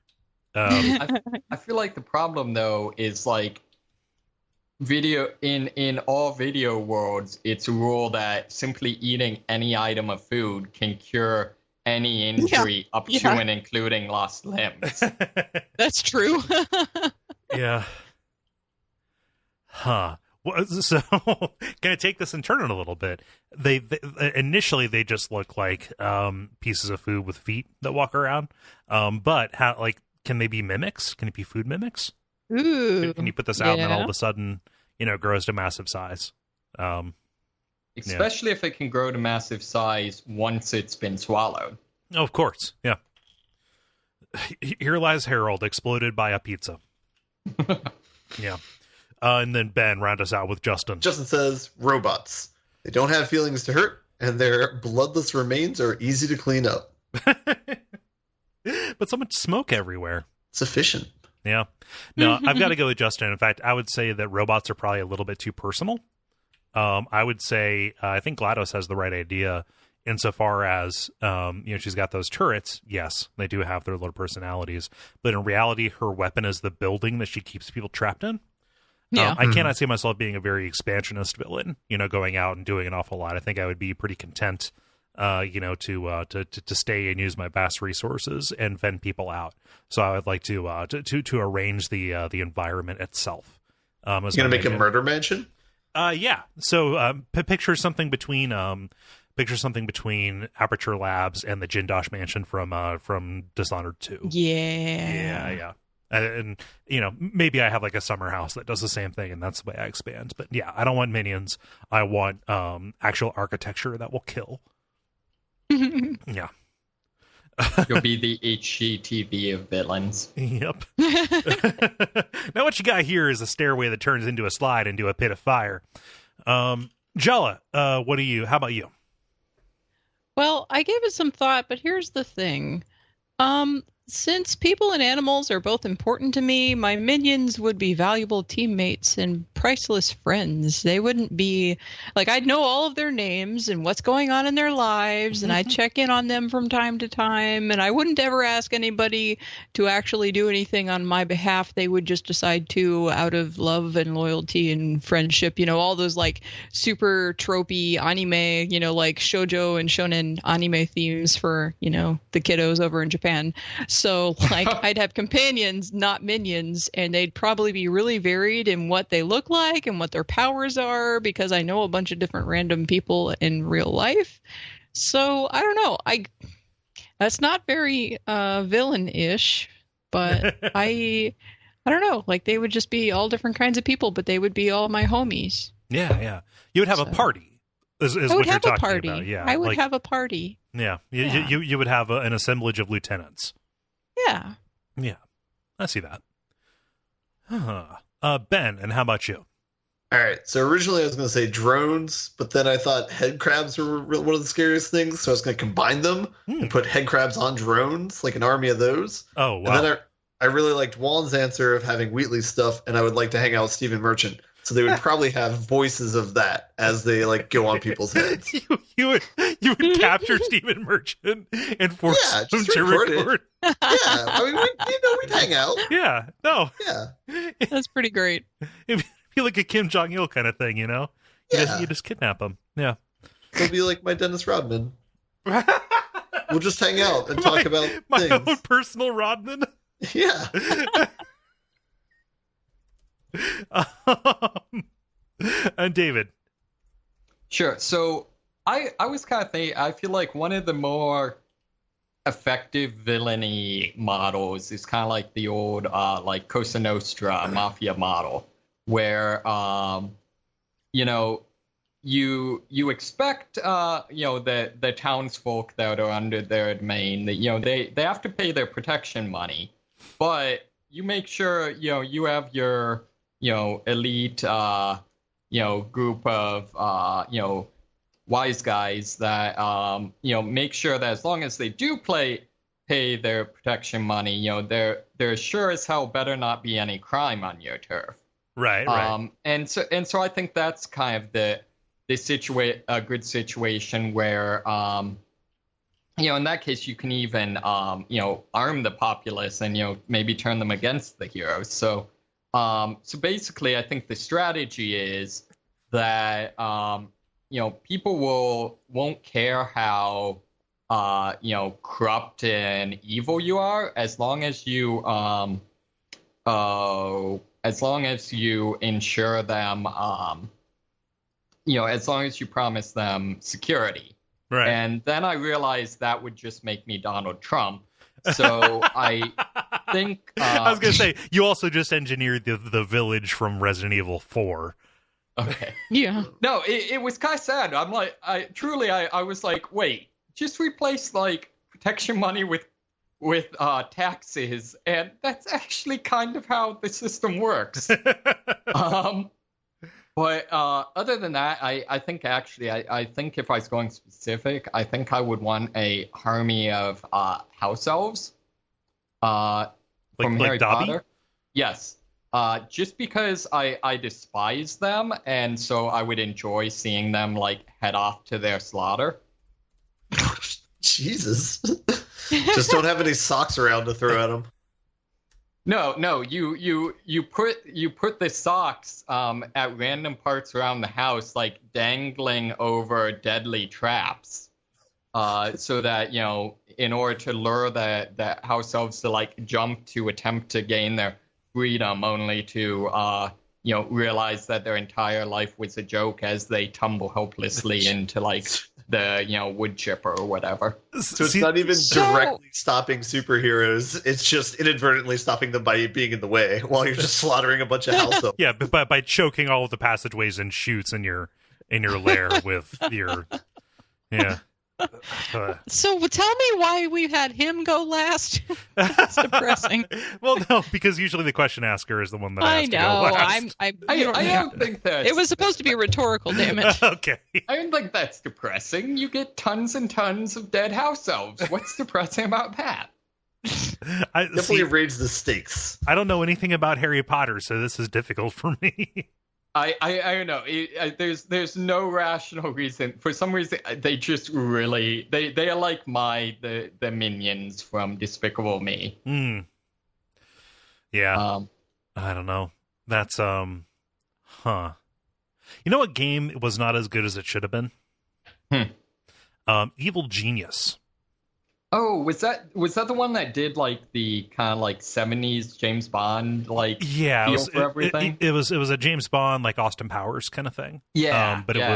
I feel like the problem, though, is like in all video worlds, it's a rule that simply eating any item of food can cure any injury up to and including lost limbs. That's true. Yeah. Huh. Well, so gonna take this and turn it a little bit. They initially they just look like pieces of food with feet that walk around. But how can they be mimics? Can it be food mimics? Ooh. Can you put this out and then all of a sudden, grows to massive size? Especially if it can grow to massive size once it's been swallowed. Oh, of course, yeah. Here lies Harold, exploded by a pizza. Yeah. And then Ben, round us out with Justin. Justin says, robots. They don't have feelings to hurt, and their bloodless remains are easy to clean up. But so much smoke everywhere. It's efficient. Yeah. No, I've got to go with Justin. In fact, I would say that robots are probably a little bit too personal. I would say, I think GLaDOS has the right idea insofar as, she's got those turrets. Yes, they do have their little personalities. But in reality, her weapon is the building that she keeps people trapped in. Yeah. I cannot see myself being a very expansionist villain, going out and doing an awful lot. I think I would be pretty content, to stay and use my vast resources and vent people out. So I would like to arrange the environment itself. You're gonna make a murder mansion? Yeah. So picture something between Aperture Labs and the Jindosh Mansion from Dishonored 2. Yeah. And maybe I have like a summer house that does the same thing, and that's the way I expand. But yeah, I don't want minions. I want actual architecture that will kill. Yeah. You'll be the HGTV of villains. Yep. Now what you got here is a stairway that turns into a slide into a pit of fire. Jala, how about you? Well, I gave it some thought, but here's the thing. Since people and animals are both important to me, my minions would be valuable teammates and priceless friends. They wouldn't be I'd know all of their names and what's going on in their lives, and I'd check in on them from time to time, and I wouldn't ever ask anybody to actually do anything on my behalf. They would just decide to out of love and loyalty and friendship, all those super tropey anime, shoujo and shonen anime themes for, the kiddos over in Japan. So, I'd have companions, not minions, and they'd probably be really varied in what they look like and what their powers are, because I know a bunch of different random people in real life. So, I don't know. That's not very villain-ish, but I don't know. They would just be all different kinds of people, but they would be all my homies. Yeah. You would have a party. Is what you're talking about. Yeah, I would have a party. Yeah. You would have an assemblage of lieutenants. Yeah, I see that. Ben, and how about you? All right, so originally I was going to say drones, but then I thought head crabs were one of the scariest things, so I was going to combine them and put head crabs on drones, like an army of those. Oh, wow. And then I really liked Juan's answer of having Wheatley's stuff, and I would like to hang out with Stephen Merchant. So they would probably have voices of that as they like go on people's heads. you would capture Stephen Merchant and force him to record. Yeah, I mean, we'd hang out. Yeah, no. Yeah. That's pretty great. It'd be like a Kim Jong-il kind of thing, you know? You just kidnap him. Yeah. It'll be like my Dennis Rodman. We'll just hang out and talk about my things. Own Personal Rodman. Yeah. And David. Sure. So I was kind of thinking, I feel like one of the more effective villainy models is kind of like the old like Cosa Nostra mafia model, where you expect the townsfolk that are under their domain that they have to pay their protection money, but you make sure you have your elite group of wise guys that make sure that as long as they do pay their protection money, there sure as hell better not be any crime on your turf. Right. And so I think that's kind of a good situation where in that case you can even arm the populace and maybe turn them against the heroes. So basically I think the strategy is that people won't care how corrupt and evil you are, as long as you ensure them as long as you promise them security. Right. And then I realized that would just make me Donald Trump. So I think I was gonna say, you also just engineered the village from Resident Evil 4. Okay. Yeah. No, it was kind of sad. I'm like, I was like, wait, just replace like protection money with taxes, and that's actually kind of how the system works. But other than that, I think if I was going specific, I think I would want a army of house elves from Harry Potter. Yes. Just because I despise them, and so I would enjoy seeing them like head off to their slaughter. Jesus. Just don't have any socks around to throw at them. No, you put the socks at random parts around the house, like dangling over deadly traps, so that in order to lure the house elves to like jump to attempt to gain their freedom, only to realize that their entire life was a joke as they tumble helplessly into like the wood chipper or whatever. So it's not even directly stopping superheroes, it's just inadvertently stopping them by being in the way while you're just slaughtering a bunch of house elves. Yeah, but by choking all of the passageways and chutes in your lair with your So tell me why we had him go last. That's depressing. Well, no, because usually the question asker is the one that has to go last. I don't think that it was supposed to be rhetorical. Damn it. Okay. I don't think that's depressing. You get tons and tons of dead house elves. What's depressing about that? Definitely raise the stakes. I don't know anything about Harry Potter, so this is difficult for me. I don't know. There's no rational reason. For some reason, they just really they are like the minions from Despicable Me. Yeah. I don't know. That's You know what game was not as good as it should have been? Evil Genius. Oh, was that the one that did like the kind of like 70s James Bond feel for everything? It was a James Bond like Austin Powers kind of thing. Yeah. But it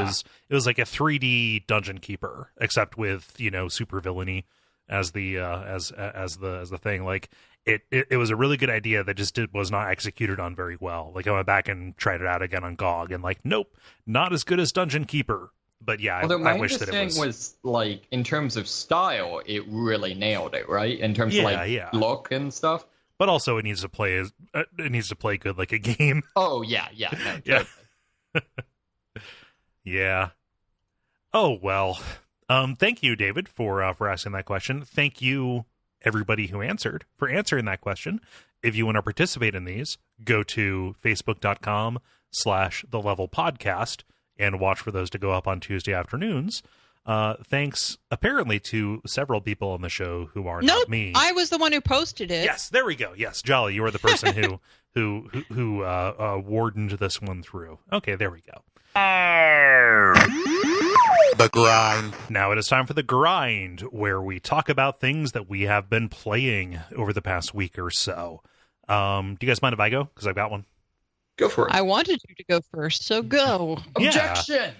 was like a 3D dungeon keeper, except with super villainy as the thing. Like it was a really good idea that just was not executed on very well. Like I went back and tried it out again on GOG, and like nope, not as good as Dungeon Keeper. But yeah, I wish that it was like in terms of style, it really nailed it, right? In terms of look and stuff. But also, it needs to play good like a game. Oh yeah, no, yeah, yeah. Oh well. Thank you, David, for asking that question. Thank you, everybody who answered, for answering that question. If you want to participate in these, go to The Level Podcast and watch for those to go up on Tuesday afternoons. Thanks apparently to several people on the show who are not me. I was the one who posted it. Yes, there we go. Yes, Jala, you are the person who wardened this one through. Okay, there we go. The grind. Now it is time for the grind, where we talk about things that we have been playing over the past week or so. Do you guys mind if I go? Because I've got one. Go for it. I wanted you to go first, so go. Objection!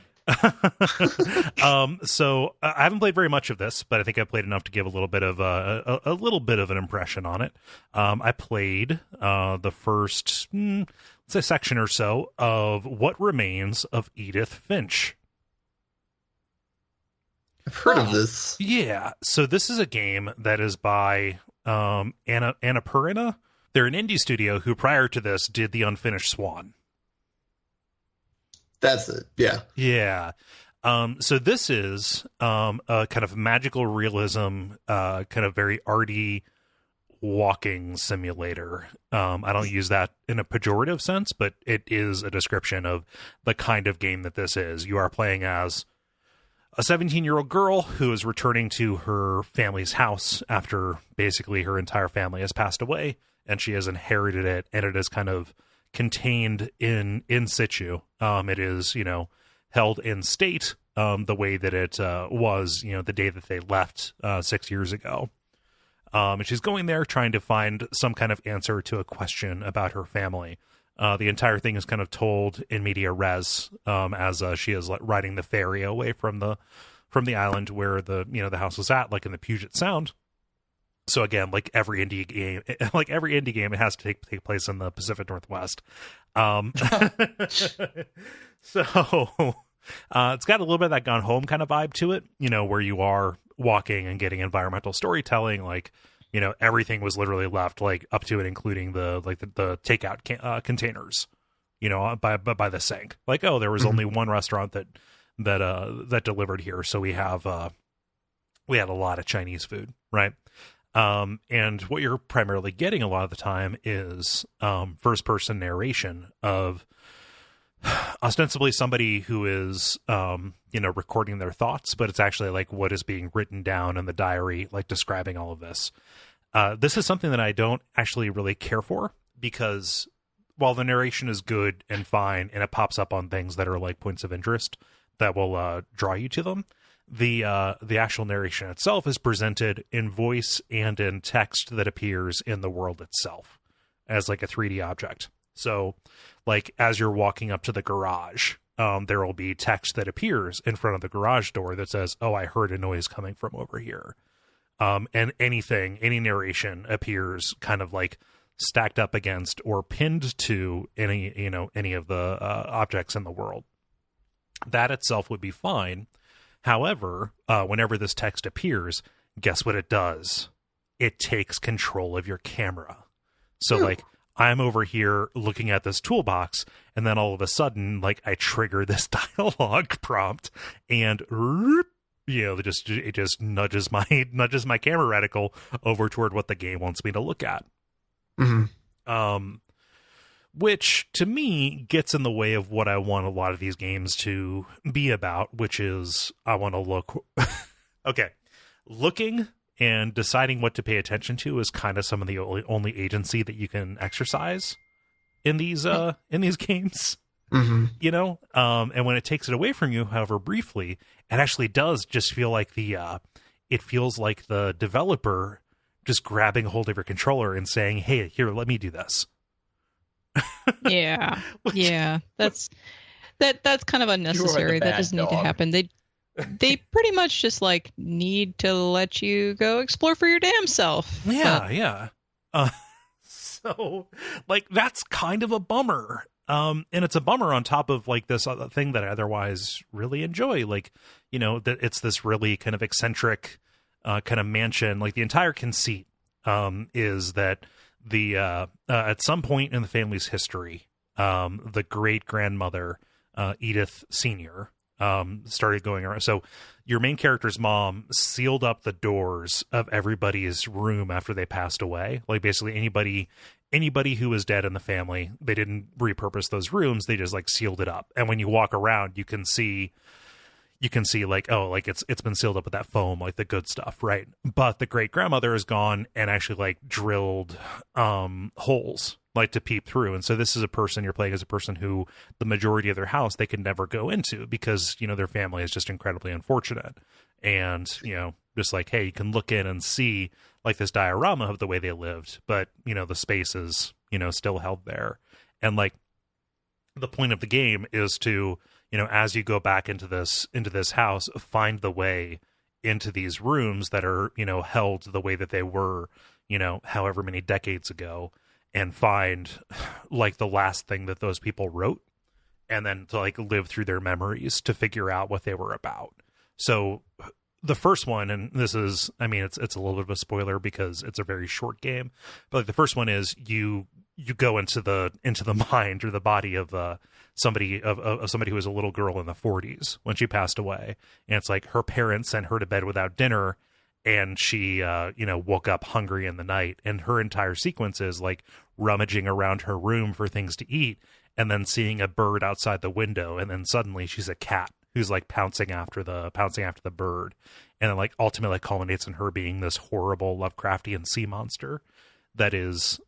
So I haven't played very much of this, but I think I played enough to give a little bit of a little bit of an impression on it. I played the first, let's say, section or so of What Remains of Edith Finch. I've heard of this. Yeah, so this is a game that is by Annapurna. They're an indie studio who, prior to this, did The Unfinished Swan. That's it. Yeah. Yeah. So this is a kind of magical realism, kind of very arty walking simulator. I don't use that in a pejorative sense, but it is a description of the kind of game that this is. You are playing as a 17-year-old girl who is returning to her family's house after basically her entire family has passed away, and she has inherited it, and it is kind of contained in situ. It is, held in state the way that it was, the day that they left 6 years ago. And she's going there trying to find some kind of answer to a question about her family. The entire thing is kind of told in media res as she is riding the ferry away from the island where the house was at, like in the Puget Sound. So again, like every indie game, it has to take place in the Pacific Northwest. So it's got a little bit of that Gone Home kind of vibe to it, where you are walking and getting environmental storytelling, like, everything was literally left, like up to and including the takeout containers, by the sink. Like, there was only one restaurant that delivered here, so we had a lot of Chinese food, right? And what you're primarily getting a lot of the time is first person narration of ostensibly somebody who is recording their thoughts, but it's actually like what is being written down in the diary, like describing all of this. This is something that I don't actually really care for, because while the narration is good and fine and it pops up on things that are like points of interest that will draw you to them, the actual narration itself is presented in voice and in text that appears in the world itself as like a 3D object. So like as you're walking up to the garage, there will be text that appears in front of the garage door that says, "Oh, I heard a noise coming from over here." And any narration appears kind of like stacked up against or pinned to any of the objects in the world. That itself would be fine. However, whenever this text appears, guess what it does? It takes control of your camera. So like I'm over here looking at this toolbox, and then all of a sudden, like I trigger this dialogue prompt, and it just nudges my camera reticle over toward what the game wants me to look at. Mm-hmm. Which to me gets in the way of what I want a lot of these games to be about, which is I want to look. Okay, looking and deciding what to pay attention to is kind of some of the only agency that you can exercise in these games. Mm-hmm. And when it takes it away from you, however briefly, it actually does just feel like it feels like the developer just grabbing a hold of your controller and saying, "Hey, here, let me do this." Yeah. Yeah. That's kind of unnecessary. That doesn't need to happen. They pretty much just like need to let you go explore for your damn self. Yeah, yeah. So like that's kind of a bummer. And it's a bummer on top of like this other thing that I otherwise really enjoy. Like, that it's this really kind of eccentric kind of mansion. Like the entire conceit is that at some point in the family's history, the great grandmother, Edith Sr., started going around. So your main character's mom sealed up the doors of everybody's room after they passed away. Like basically anybody anybody who was dead in the family, they didn't repurpose those rooms. They just like sealed it up. And when you walk around, you can see like, oh, like it's been sealed up with that foam, like the good stuff, right? But the great grandmother is gone and actually like drilled holes like to peep through. And so this is a person, you're playing as a person who the majority of their house they can never go into because, you know, their family is just incredibly unfortunate. And, you know, just like, hey, you can look in and see like this diorama of the way they lived, but, you know, the space is, you know, still held there. And like the point of the game is to, you know, as you go back into this house, find the way into these rooms that are, you know, held the way that they were, you know, however many decades ago, and find like the last thing that those people wrote, and then to like live through their memories to figure out what they were about. So the first one, and this is, I mean, it's a little bit of a spoiler because it's a very short game, but like the first one is you go into the mind or the body of somebody who was a little girl in the 40s when she passed away, and it's like her parents sent her to bed without dinner, and she you know, woke up hungry in the night, and her entire sequence is like rummaging around her room for things to eat, and then seeing a bird outside the window, and then suddenly she's a cat who's like pouncing after the bird, and then like ultimately culminates in her being this horrible Lovecraftian sea monster that is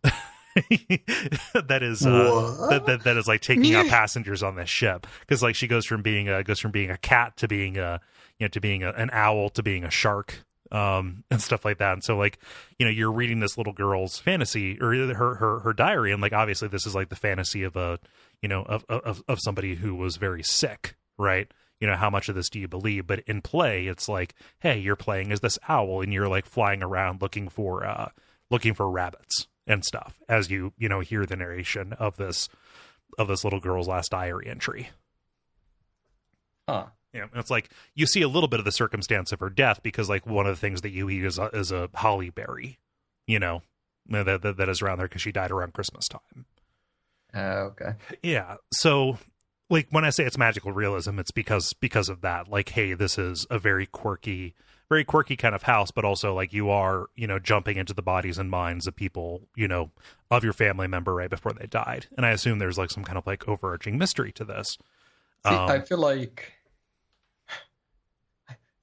that is like taking out passengers on this ship, because like she goes from being a cat to being an owl to being a shark, and stuff like that. And so like, you know, you're reading this little girl's fantasy or her diary, and like obviously this is like the fantasy of a, you know, of somebody who was very sick, right? You know, how much of this do you believe? But in play, it's like, hey, you're playing as this owl, and you're like flying around looking for rabbits and stuff as you know, hear the narration of this little girl's last diary entry. Huh. Yeah, it's like you see a little bit of the circumstance of her death, because like one of the things that you eat is a holly berry, you know, that is around there because she died around Christmas time. Okay. Yeah, so like when I say it's magical realism, it's because of that. Like, hey, this is a very quirky kind of house, but also like you are, you know, jumping into the bodies and minds of people, you know, of your family member right before they died. And I assume there's like some kind of like overarching mystery to this. See, I feel like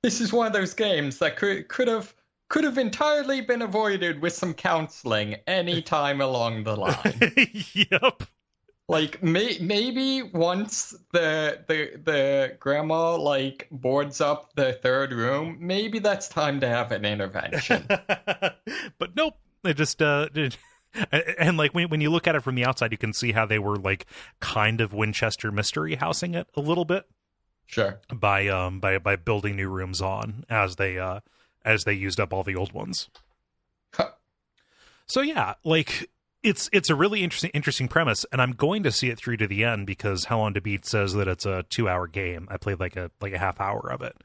this is one of those games that could have entirely been avoided with some counseling any time along the line. Yep. Like maybe once the grandma like boards up the third room, maybe that's time to have an intervention. But nope, they just and like when you look at it from the outside, you can see how they were like kind of Winchester mystery housing it a little bit. Sure. By building new rooms on as they used up all the old ones. Huh. So yeah, like it's a really interesting premise, and I'm going to see it through to the end because How Long to Beat says that it's a 2-hour game. I played like a half hour of it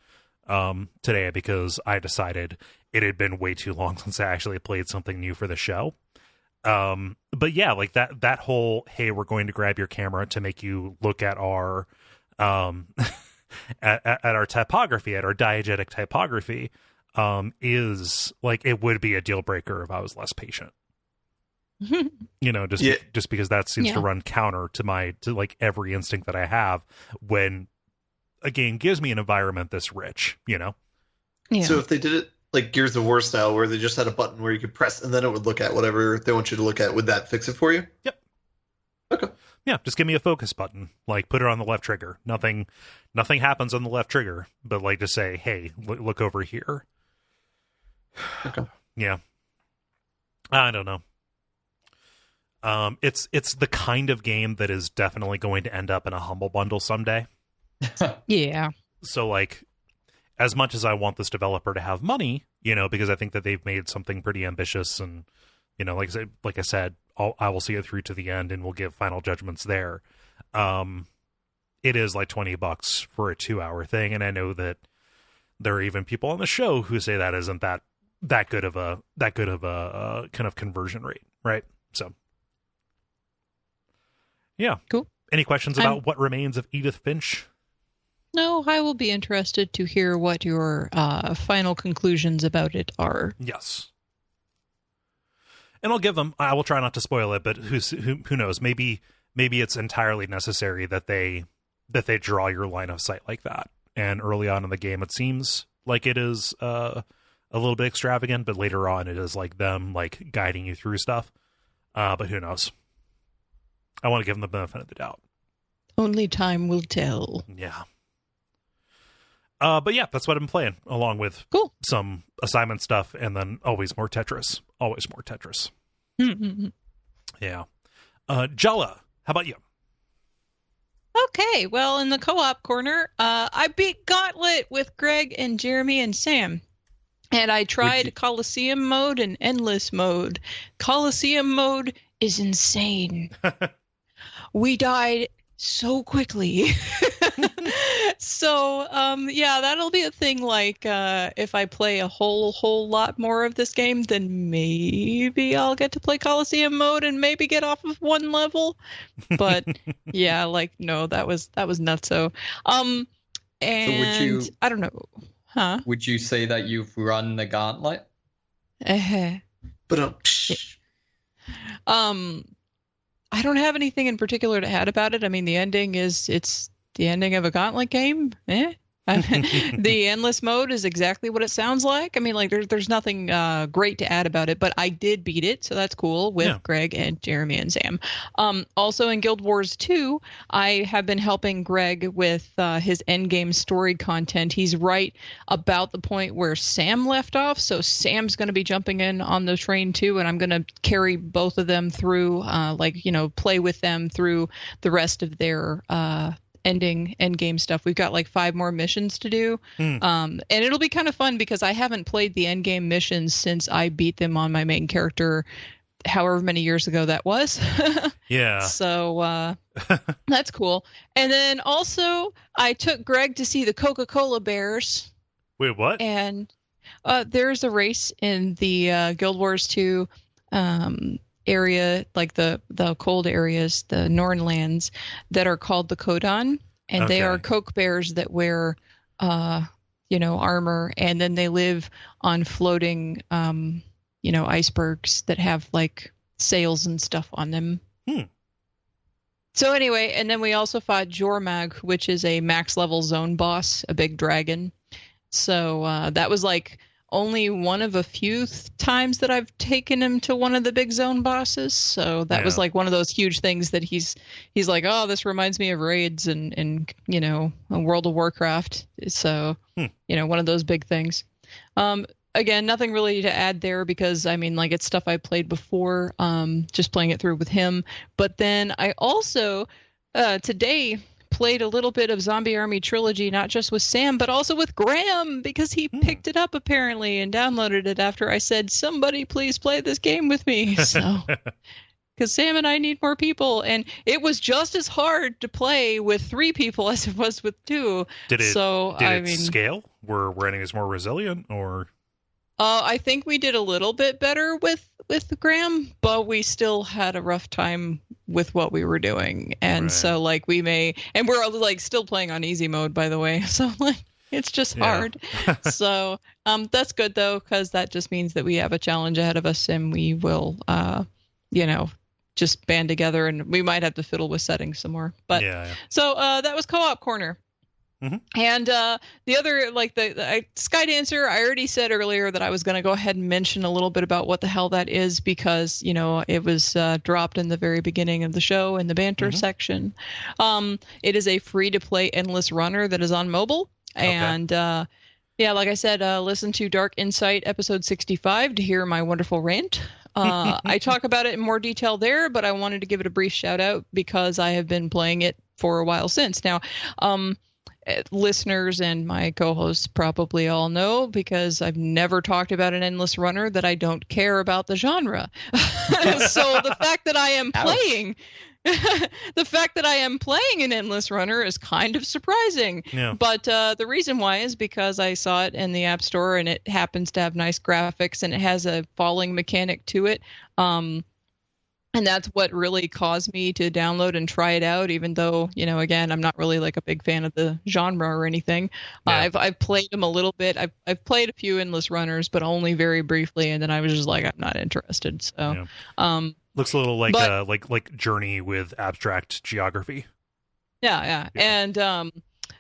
today because I decided it had been way too long since I actually played something new for the show. But yeah, like that whole, hey, we're going to grab your camera to make you look at our at our typography, at our diegetic typography, is like, it would be a deal breaker if I was less patient. You know, just because that seems to run counter to like every instinct that I have when a game gives me an environment this rich, you know? Yeah. So if they did it like Gears of War style, where they just had a button where you could press and then it would look at whatever they want you to look at, would that fix it for you? Yep. Okay. Yeah, just give me a focus button. Like, put it on the left trigger. Nothing happens on the left trigger, but like to say, hey, look over here. Okay. Yeah. I don't know. It's the kind of game that is definitely going to end up in a Humble Bundle someday. Yeah. So like, as much as I want this developer to have money, you know, because I think that they've made something pretty ambitious, and you know, like I said, I will see it through to the end, and we'll give final judgments there. It is like $20 for a 2-hour thing, and I know that there are even people on the show who say that isn't that good of a kind of conversion rate, right? So. Yeah. Cool. Any questions about What Remains of Edith Finch? No, I will be interested to hear what your final conclusions about it are. Yes. And I'll give them. I will try not to spoil it, but who knows? Maybe it's entirely necessary that they draw your line of sight like that. And early on in the game, it seems like it is a little bit extravagant, but later on, it is like them like guiding you through stuff. But who knows? I want to give them the benefit of the doubt. Only time will tell. Yeah. But yeah, that's what I'm playing, along with some assignment stuff, and then always more Tetris. Always more Tetris. Yeah. Jala, how about you? Okay, well, in the co-op corner, I beat Gauntlet with Greg and Jeremy and Sam. And I tried Coliseum mode and Endless mode. Coliseum mode is insane. We died so quickly. So, yeah, that'll be a thing. Like, if I play a whole lot more of this game, then maybe I'll get to play Coliseum mode and maybe get off of one level. But yeah, like, no, that was nutso. And so I don't know. Huh? Would you say that you've run the gauntlet? But I don't have anything in particular to add about it. I mean, the ending it's the ending of a Gauntlet game. The endless mode is exactly what it sounds like. I mean, like there's nothing great to add about it, but I did beat it, so that's cool with Greg and Jeremy and Sam. Also in Guild Wars 2, I have been helping Greg with his endgame story content. He's right about the point where Sam left off, so Sam's going to be jumping in on the train too, and I'm going to carry both of them through, play with them through the rest of their end game stuff. We've got like 5 more missions to do. And it'll be kind of fun because I haven't played the end game missions since I beat them on my main character however many years ago that was. Yeah. So that's cool. And then also I took Greg to see the Coca-Cola Bears. Wait, what? And there's a race in the Guild Wars 2 area, like the cold areas, the Nornlands, that are called the Kodan, and they are Coke bears that wear armor, and then they live on floating icebergs that have like sails and stuff on them. So anyway, and then we also fought Jormag, which is a max level zone boss, a big dragon. So that was like only one of a few times that I've taken him to one of the big zone bosses. So that was like one of those huge things that he's like, oh, this reminds me of raids and World of Warcraft. So, one of those big things. Again, nothing really to add there because, I mean, like it's stuff I played before, just playing it through with him. But then I also, today, played a little bit of Zombie Army Trilogy, not just with Sam, but also with Graham, because he picked it up apparently and downloaded it after I said, somebody please play this game with me. So, because Sam and I need more people, and it was just as hard to play with 3 people as it was with 2. Did it scale? Were enemies more resilient, or? I think we did a little bit better with Graham, but we still had a rough time with what we were doing. And so like and we're like still playing on easy mode, by the way. So like it's just hard. So that's good though, because that just means that we have a challenge ahead of us, and we will just band together, and we might have to fiddle with settings some more. But so that was Co-op Corner. And the other, like the Skydancer, I already said earlier that I was going to go ahead and mention a little bit about what the hell that is, because it was dropped in the very beginning of the show in the banter section. It is a free-to-play endless runner that is on mobile, and like I said, listen to Dark Insight episode 65 to hear my wonderful rant. I talk about it in more detail there, but I wanted to give it a brief shout out because I have been playing it for a while since now. Listeners and my co-hosts probably all know, because I've never talked about an endless runner, that I don't care about the genre. So the fact that I am playing an endless runner is kind of surprising. But the reason why is because I saw it in the App Store, and it happens to have nice graphics, and it has a falling mechanic to it. And that's what really caused me to download and try it out, even though, again, I'm not really like a big fan of the genre or anything. Yeah. I've played them a little bit. I've played a few Endless Runners, but only very briefly, and then I was just like, I'm not interested. So, looks a little like Journey with abstract geography. Yeah. And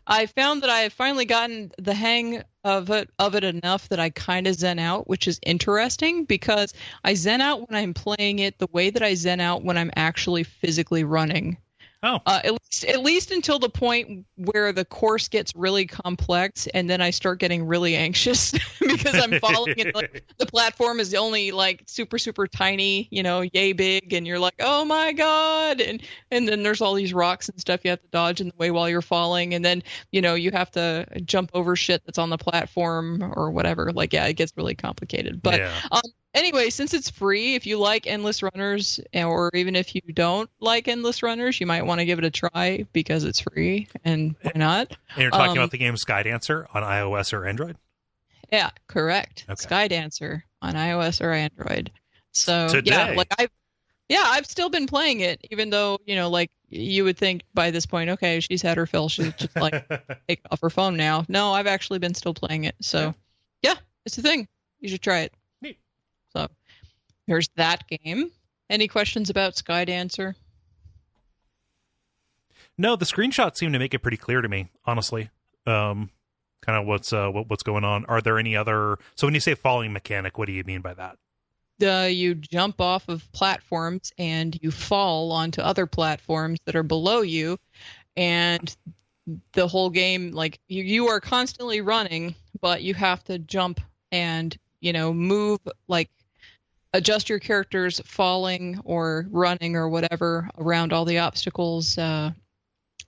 I found that I have finally gotten the hang of it enough that I kind of zen out, which is interesting because I zen out when I'm playing it the way that I zen out when I'm actually physically running. Oh. At least until the point where the course gets really complex, and then I start getting really anxious because I'm falling and the platform is only like super, super tiny, yay big, and you're like, oh my god, and then there's all these rocks and stuff you have to dodge in the way while you're falling, and then you have to jump over shit that's on the platform or whatever. Like, yeah, it gets really complicated. But anyway, since it's free, if you like Endless Runners, or even if you don't like Endless Runners, you might want to give it a try because it's free, and why not? And you're talking about the game Skydancer on iOS or Android? Yeah, correct. Okay. Skydancer on iOS or Android. So today. I've still been playing it, even though, like you would think by this point, okay, she's had her fill, she's just like take off her phone now. No, I've actually been still playing it. So yeah, it's a thing. You should try it. Neat. So there's that game. Any questions about Skydancer? No, the screenshots seem to make it pretty clear to me, honestly. Kind of what's going on. Are there any other? So when you say falling mechanic, what do you mean by that? You jump off of platforms and you fall onto other platforms that are below you, and the whole game, like you are constantly running, but you have to jump and move, like adjust your characters falling or running or whatever around all the obstacles.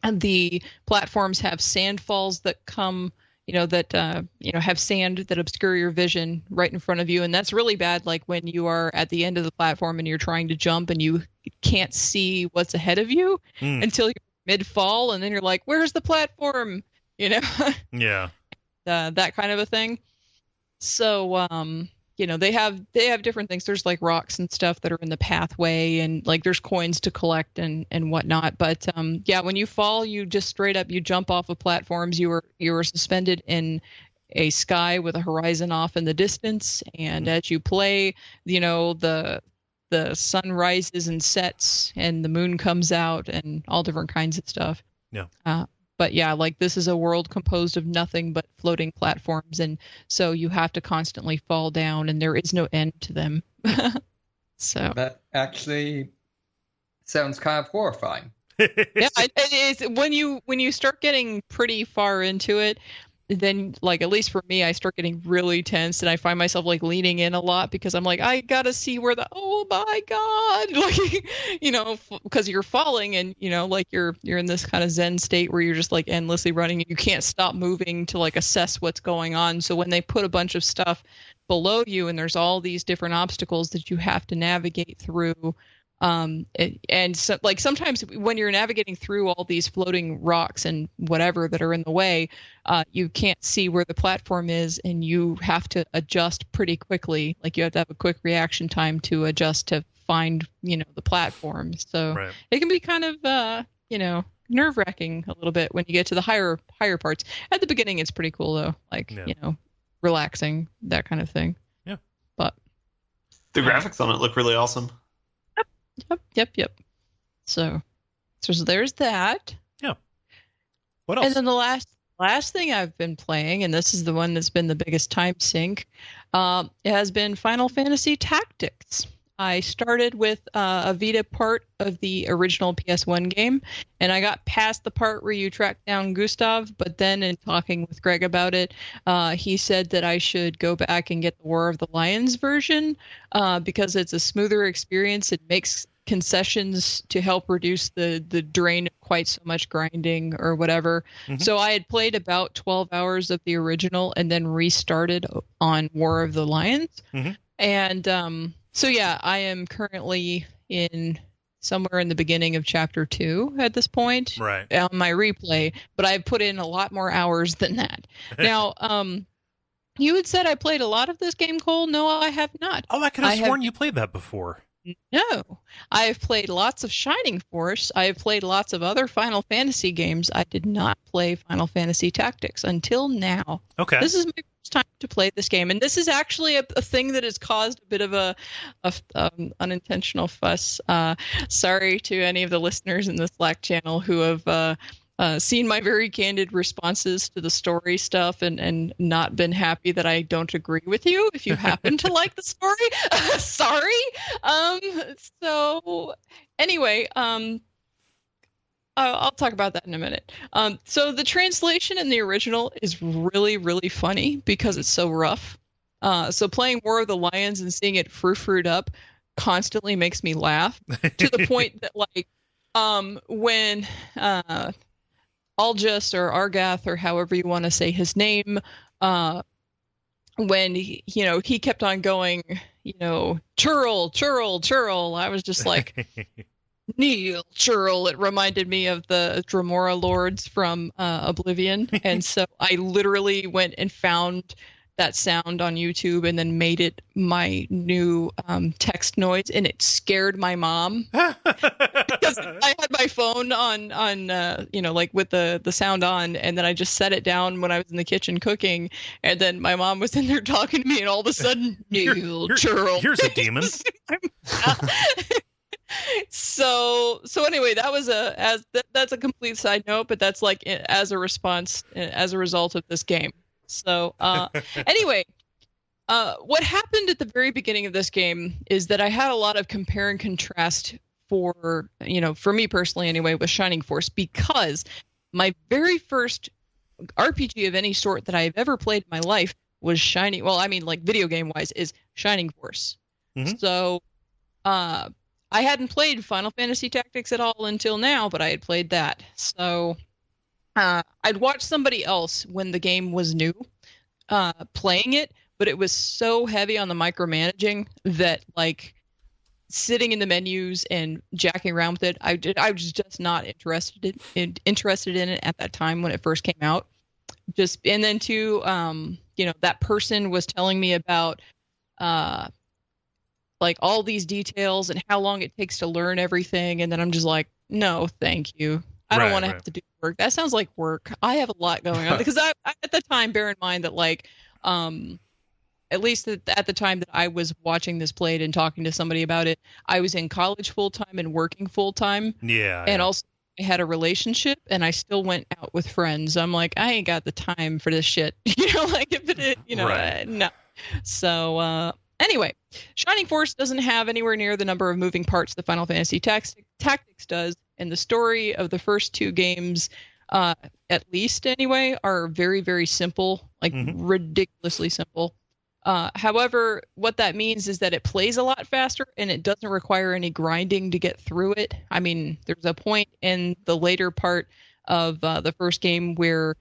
And the platforms have sand falls that come, have sand that obscure your vision right in front of you. And that's really bad, like when you are at the end of the platform and you're trying to jump and you can't see what's ahead of you until you're mid-fall, and then you're like, where's the platform? Yeah. That kind of a thing. So, they have different things. There's like rocks and stuff that are in the pathway, and like there's coins to collect and whatnot. But when you fall, you just straight up, you jump off of platforms. You are suspended in a sky with a horizon off in the distance, and as you play, the sun rises and sets, and the moon comes out, and all different kinds of stuff. Yeah. But yeah, like this is a world composed of nothing but floating platforms, and so you have to constantly fall down, and there is no end to them. So that actually sounds kind of horrifying. Yeah, it is. When you start getting pretty far into it, then like at least for me, I start getting really tense, and I find myself like leaning in a lot because I'm like, I gotta see where oh my god, like because you're falling, and like you're in this kind of zen state where you're just like endlessly running, and you can't stop moving to like assess what's going on. So when they put a bunch of stuff below you, and there's all these different obstacles that you have to navigate through. And so, like sometimes when you're navigating through all these floating rocks and whatever that are in the way, you can't see where the platform is, and you have to adjust pretty quickly. Like you have to have a quick reaction time to adjust to find, the platform. So right. It can be kind of, nerve-wracking a little bit when you get to the higher parts. At the beginning, it's pretty cool though. Like, relaxing, that kind of thing. Yeah. But the graphics on it look really awesome. Yep. So there's that. Yeah. What else? And then the last thing I've been playing, and this is the one that's been the biggest time sink, it has been Final Fantasy Tactics. I started with a Vita part of the original PS1 game, and I got past the part where you track down Gustav, but then in talking with Greg about it, he said that I should go back and get the War of the Lions version because it's a smoother experience. It makes concessions to help reduce the drain of quite so much grinding or whatever. Mm-hmm. So I had played about 12 hours of the original and then restarted on War of the Lions. Mm-hmm. And so yeah, I am currently in somewhere in the beginning of chapter 2 at this point, right, on my replay, but I've put in a lot more hours than that. Now, you had said I played a lot of this game, Kole. No, I have not. Oh, I could have sworn you played that before. No. I have played lots of Shining Force. I have played lots of other Final Fantasy games. I did not play Final Fantasy Tactics until now. Okay. This is my first time to play this game, and this is actually a thing that has caused a bit of a unintentional fuss. Sorry to any of the listeners in the Slack channel who have seen my very candid responses to the story stuff and not been happy that I don't agree with you. If you happen to like the story, sorry. So anyway, I'll talk about that in a minute. So the translation in the original is really, really funny because it's so rough. So playing War of the Lions and seeing it frou-frued up constantly makes me laugh to the point that like when Aljust or Argath or however you want to say his name, when he kept on going, churl, churl, churl, I was just like, Neil churl. It reminded me of the Dremora lords from Oblivion. And so I literally went and found that sound on YouTube and then made it my new text noise, and it scared my mom because I had my phone on like with the sound on, and then I just set it down when I was in the kitchen cooking, and then my mom was in there talking to me, and all of a sudden, Neil churl. Here's a demon. So anyway, that was that's a complete side note, but that's like as a response, as a result of this game. So anyway, what happened at the very beginning of this game is that I had a lot of compare and contrast for me personally anyway, with Shining Force, because my very first RPG of any sort that I've ever played in my life was Shining. Well, I mean, like video game wise, is Shining Force. Mm-hmm. So I hadn't played Final Fantasy Tactics at all until now, but I had played that. So I'd watched somebody else when the game was new playing it, but it was so heavy on the micromanaging that like sitting in the menus and jacking around with it, I was just not interested in it at that time when it first came out. And then too, that person was telling me about like all these details and how long it takes to learn everything, and then I'm just like, no, thank you. I don't want to have to do work. That sounds like work. I have a lot going on because I at the time, bear in mind that like, at least at the time that I was watching this played and talking to somebody about it, I was in college full time and working full time. Yeah. And also I had a relationship, and I still went out with friends. I'm like, I ain't got the time for this shit. Like if it, no. So anyway, Shining Force doesn't have anywhere near the number of moving parts that Final Fantasy Tactics does. And the story of the first two games, at least anyway, are very, very simple, like ridiculously simple. However, what that means is that it plays a lot faster and it doesn't require any grinding to get through it. I mean, there's a point in the later part of the first game where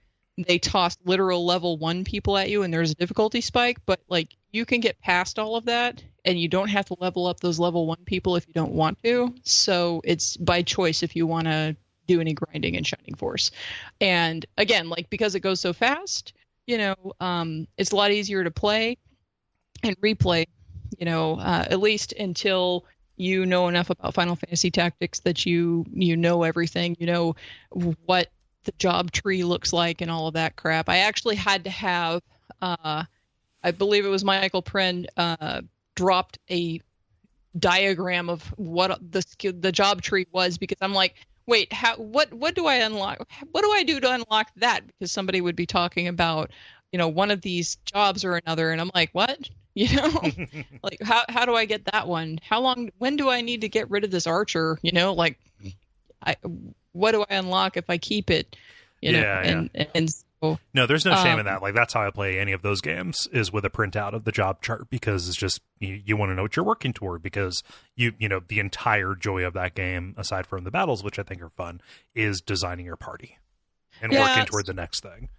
they toss literal level 1 people at you and there's a difficulty spike, but like you can get past all of that and you don't have to level up those level 1 people if you don't want to. So it's by choice if you want to do any grinding in Shining Force. And again, like because it goes so fast, it's a lot easier to play and replay, at least until you know enough about Final Fantasy Tactics that you know everything, what the job tree looks like and all of that crap. I actually had to have, I believe it was Michael Pren, dropped a diagram of what the job tree was, because I'm like, wait, what do I unlock? What do I do to unlock that? Because somebody would be talking about, one of these jobs or another, and I'm like, what? Like how do I get that one? When do I need to get rid of this archer? What do I unlock if I keep it? And so, no, there's no shame in that. Like that's how I play any of those games, is with a printout of the job chart, because it's just you want to know what you're working toward, because the entire joy of that game, aside from the battles, which I think are fun, is designing your party and working toward the next thing.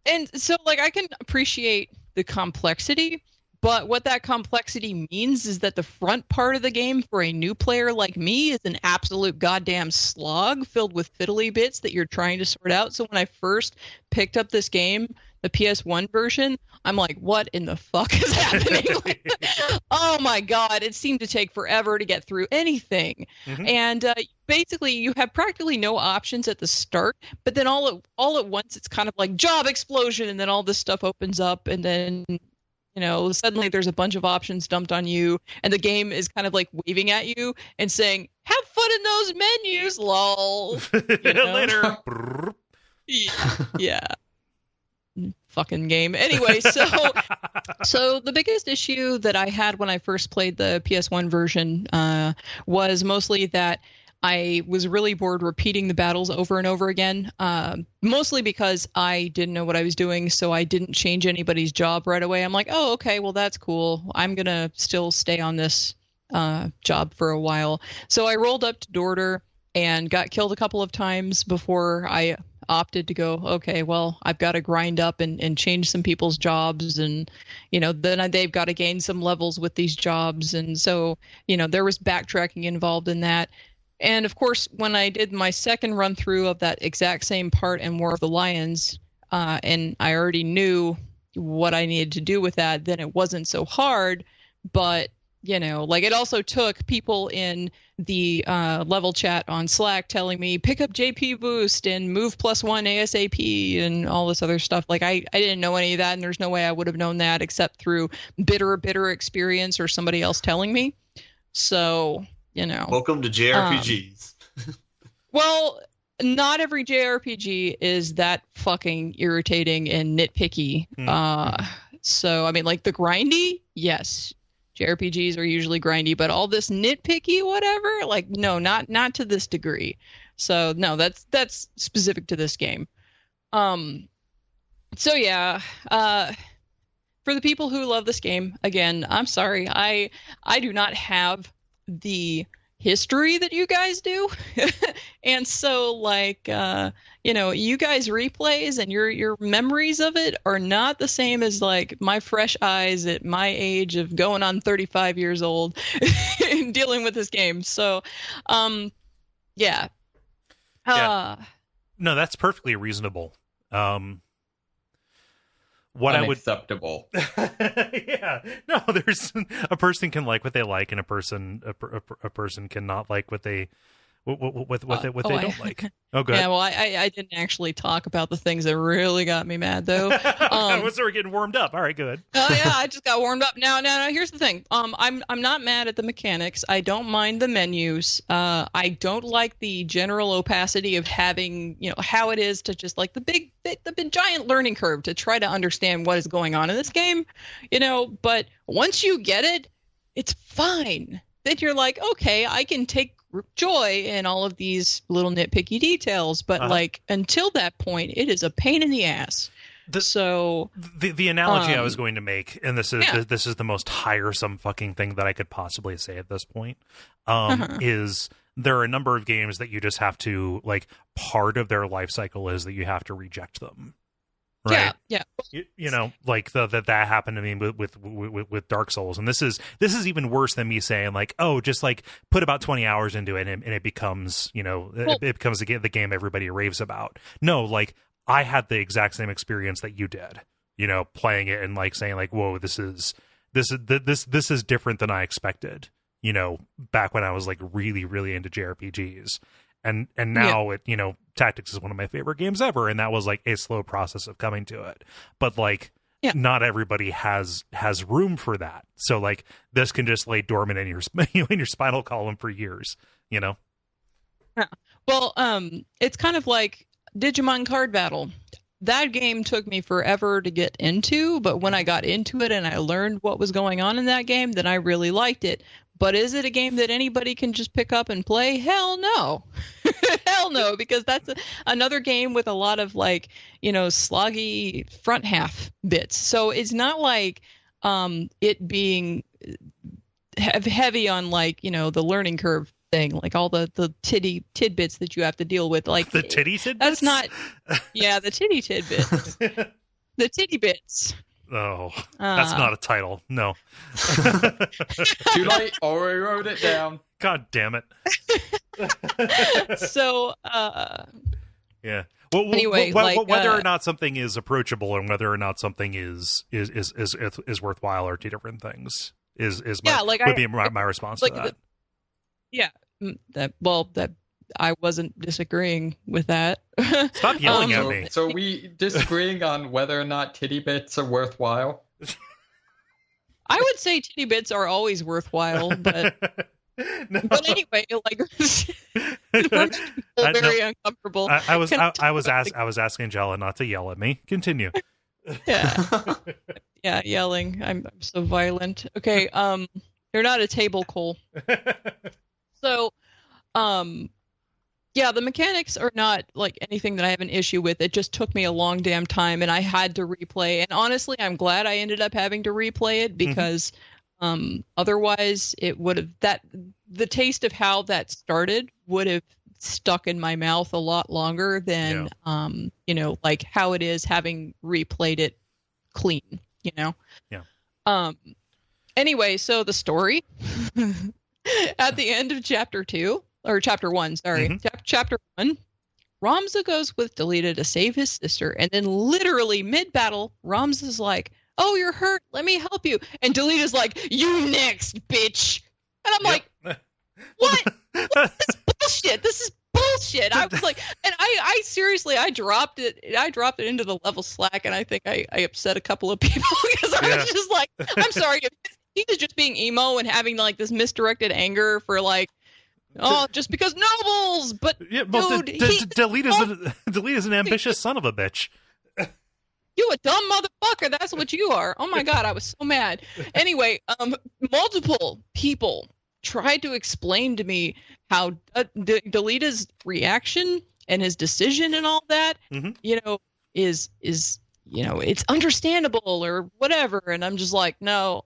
And so like I can appreciate the complexity, but what that complexity means is that the front part of the game for a new player like me is an absolute goddamn slog filled with fiddly bits that you're trying to sort out. So when I first picked up this game, the PS1 version, I'm like, what in the fuck is happening? Oh my god, it seemed to take forever to get through anything. Mm-hmm. And basically you have practically no options at the start, but then all at once it's kind of like job explosion, and then all this stuff opens up, and then suddenly there's a bunch of options dumped on you, and the game is kind of like waving at you and saying, have fun in those menus, lol. Later. Yeah. Fucking game. Anyway, so the biggest issue that I had when I first played the PS1 version was mostly that I was really bored repeating the battles over and over again, mostly because I didn't know what I was doing, so I didn't change anybody's job right away. I'm like, oh, okay, well, that's cool. I'm going to still stay on this job for a while. So I rolled up to Dorter and got killed a couple of times before I opted to go, okay, well, I've got to grind up and change some people's jobs, and then they've got to gain some levels with these jobs, and so there was backtracking involved in that. And of course, when I did my second run through of that exact same part in War of the Lions, and I already knew what I needed to do with that, then it wasn't so hard. But it also took people in the level chat on Slack telling me pick up JP boost and move +1 ASAP and all this other stuff. Like I didn't know any of that, and there's no way I would have known that except through bitter experience or somebody else telling me. So welcome to JRPGs. Well, not every JRPG is that fucking irritating and nitpicky. So I mean, like the grindy, yes. JRPGs are usually grindy, but all this nitpicky whatever, like no, not to this degree. So no, that's specific to this game. So yeah, for the people who love this game, again, I'm sorry, I do not have the history that you guys do. And so like you guys replays and your memories of it are not the same as like my fresh eyes at my age of going on 35 years old and dealing with this game. So yeah. No, that's perfectly reasonable. What unacceptable. Yeah, no. There's a person can like what they like, and a person cannot like what they don't like. Oh, good. Yeah, well, I didn't actually talk about the things that really got me mad, though. We're getting warmed up. All right, good. Oh yeah, I just got warmed up. Now, here's the thing. I'm not mad at the mechanics. I don't mind the menus. I don't like the general opacity of having, how it is to just like the big giant learning curve to try to understand what is going on in this game. But once you get it, it's fine. Then you're like, okay, I can take joy in all of these little nitpicky details, but like until that point, it is a pain in the ass. The analogy I was going to make, and this is the most tiresome fucking thing that I could possibly say at this point, is there are a number of games that you just have to like, part of their life cycle is that you have to reject them. Right. Yeah. Like that happened to me with Dark Souls, and this is even worse than me saying like, oh, just like put about 20 hours into it and it becomes it becomes the game everybody raves about. No, like I had the exact same experience that you did, playing it and like saying like, whoa, this is different than I expected. Back when I was like really, really into JRPGs. And now Tactics is one of my favorite games ever, and that was like a slow process of coming to it. But like, not everybody has room for that. So like, this can just lay dormant in your in your spinal column for years. Yeah. Well, it's kind of like Digimon Card Battle. That game took me forever to get into, but when I got into it and I learned what was going on in that game, then I really liked it. But is it a game that anybody can just pick up and play? Hell no. Hell no, because that's another game with a lot of like, sloggy front half bits. So it's not like it being heavy on like, the learning curve thing, like all the tidbits that you have to deal with. Like the titty tidbits? That's not, the titty tidbits. The titty bits. Oh, that's not a title. No. Too late. Already wrote it down. God damn it. So, yeah. Anyway, whether or not something is approachable and whether or not something is worthwhile are two different things. Would be my response to that. That I wasn't disagreeing with that. Stop yelling at me. So we disagreeing on whether or not titty bits are worthwhile? I would say titty bits are always worthwhile, but No. But anyway, like we're very uncomfortable. I was asking Jala not to yell at me. Continue. Yeah. Yeah, yelling. I'm so violent. Okay, they're not a table, Kole. So, yeah, the mechanics are not like anything that I have an issue with. It just took me a long damn time, and I had to replay. And honestly, I'm glad I ended up having to replay it because otherwise, it would have the taste of how that started would have stuck in my mouth a lot longer than like how it is having replayed it clean. Yeah. Anyway, so the story at the end of chapter 2. Or chapter 1, sorry. Chapter 1, Ramza goes with Delita to save his sister, and then literally mid-battle, Ramza's like, "Oh, you're hurt. Let me help you." And Delita's like, "You next, bitch." And I'm like, what? What is this bullshit? This is bullshit. I was like, and I seriously, I dropped it into the level Slack, and I think I upset a couple of people because I was just like, I'm sorry. He was just being emo and having like this misdirected anger for like, just because nobles, but dude, Delita's an ambitious son of a bitch. You a dumb motherfucker. That's what you are. Oh my god, I was so mad. Anyway, multiple people tried to explain to me how Delita's reaction and his decision and all that, is it's understandable or whatever. And I'm just like, no,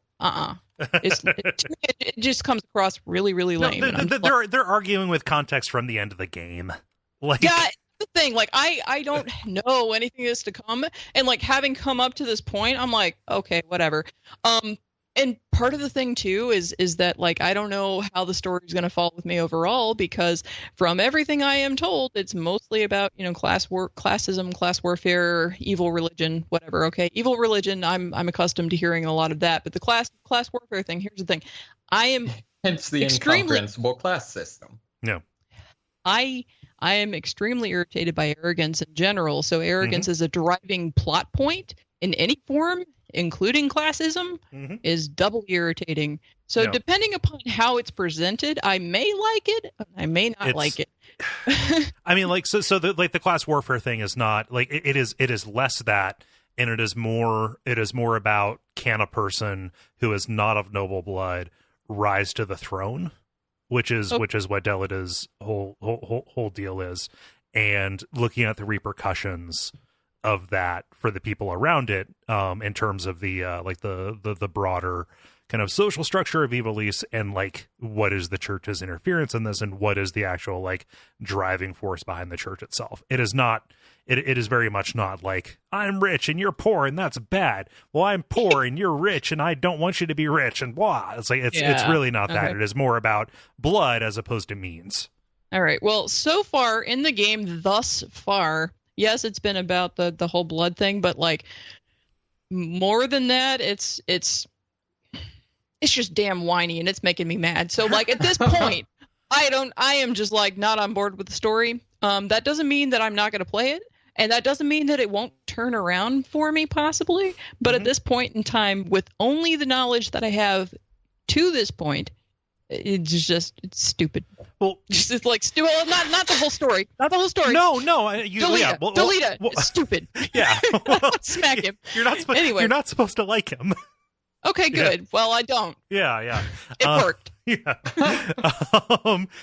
it just comes across really, really lame. They're arguing with context from the end of the game. Like, yeah, the thing. Like, I don't know anything is to come, and like having come up to this point, I'm like, okay, whatever. And part of the thing too is that like I don't know how the story is going to fall with me overall, because from everything I am told, it's mostly about classism, class warfare, evil religion, whatever. Okay, evil religion. I'm accustomed to hearing a lot of that, but the class warfare thing. Here's the thing, I am hence the incomprehensible class system. No, I am extremely irritated by arrogance in general. So arrogance is a driving plot point in any form, including classism, is double irritating. So depending upon how it's presented, I may like it, I may not like it. I mean, like, so the class warfare thing is not like it is less that, and it is more about, can a person who is not of noble blood rise to the throne, which is what Delita's whole deal is, and looking at the repercussions of that for the people around it, in terms of the like the broader kind of social structure of Ivalice, and like what is the church's interference in this, and what is the actual like driving force behind the church itself. It is not. It is very much not like, I'm rich and you're poor and that's bad. Well, I'm poor and you're rich and I don't want you to be rich and blah. It's like it's really not that. It is more about blood as opposed to means. All right. Well, so far in the game, thus far, yes, it's been about the whole blood thing, but like more than that, it's just damn whiny and it's making me mad. So like at this point, I am just like not on board with the story. That doesn't mean that I'm not going to play it, and that doesn't mean that it won't turn around for me possibly. But at this point in time, with only the knowledge that I have to this point, it's stupid. Well, it's like not the whole story. Not the whole story. No. Delita. It's stupid. Yeah. Smack him. You're not supposed to like him. Okay, good. Yeah. Well, I don't. Yeah. It worked. Yeah.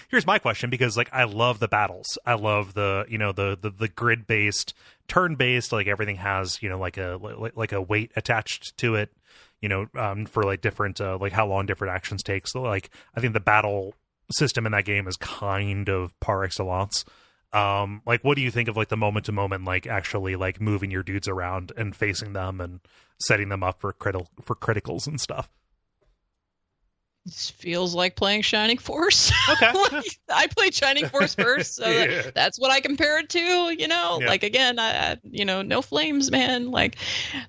Here's my question, because like I love the battles. I love the grid based, turn based. Like everything has like a weight attached to it. For like different like how long different actions take. So like I think the battle system in that game is kind of par excellence. Like what do you think of like the moment to moment, like actually like moving your dudes around and facing them and setting them up for criticals and stuff? This feels like playing Shining Force. Okay. Like, I played Shining Force first, so that's what I compare it to, Like, again, I no flames, man. Like,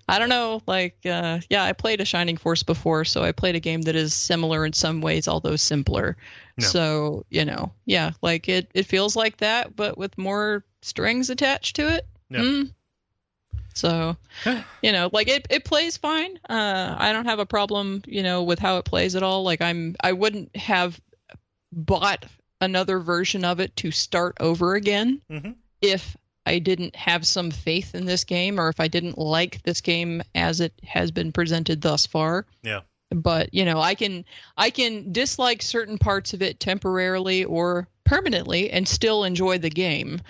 I don't know. Like, I played a Shining Force before, so I played a game that is similar in some ways, although simpler. Yeah. So, like it feels like that, but with more strings attached to it. Yeah. So, like it plays fine. I don't have a problem, with how it plays at all. Like I wouldn't have bought another version of it to start over again if I didn't have some faith in this game, or if I didn't like this game as it has been presented thus far. Yeah. But, I can dislike certain parts of it temporarily or permanently and still enjoy the game,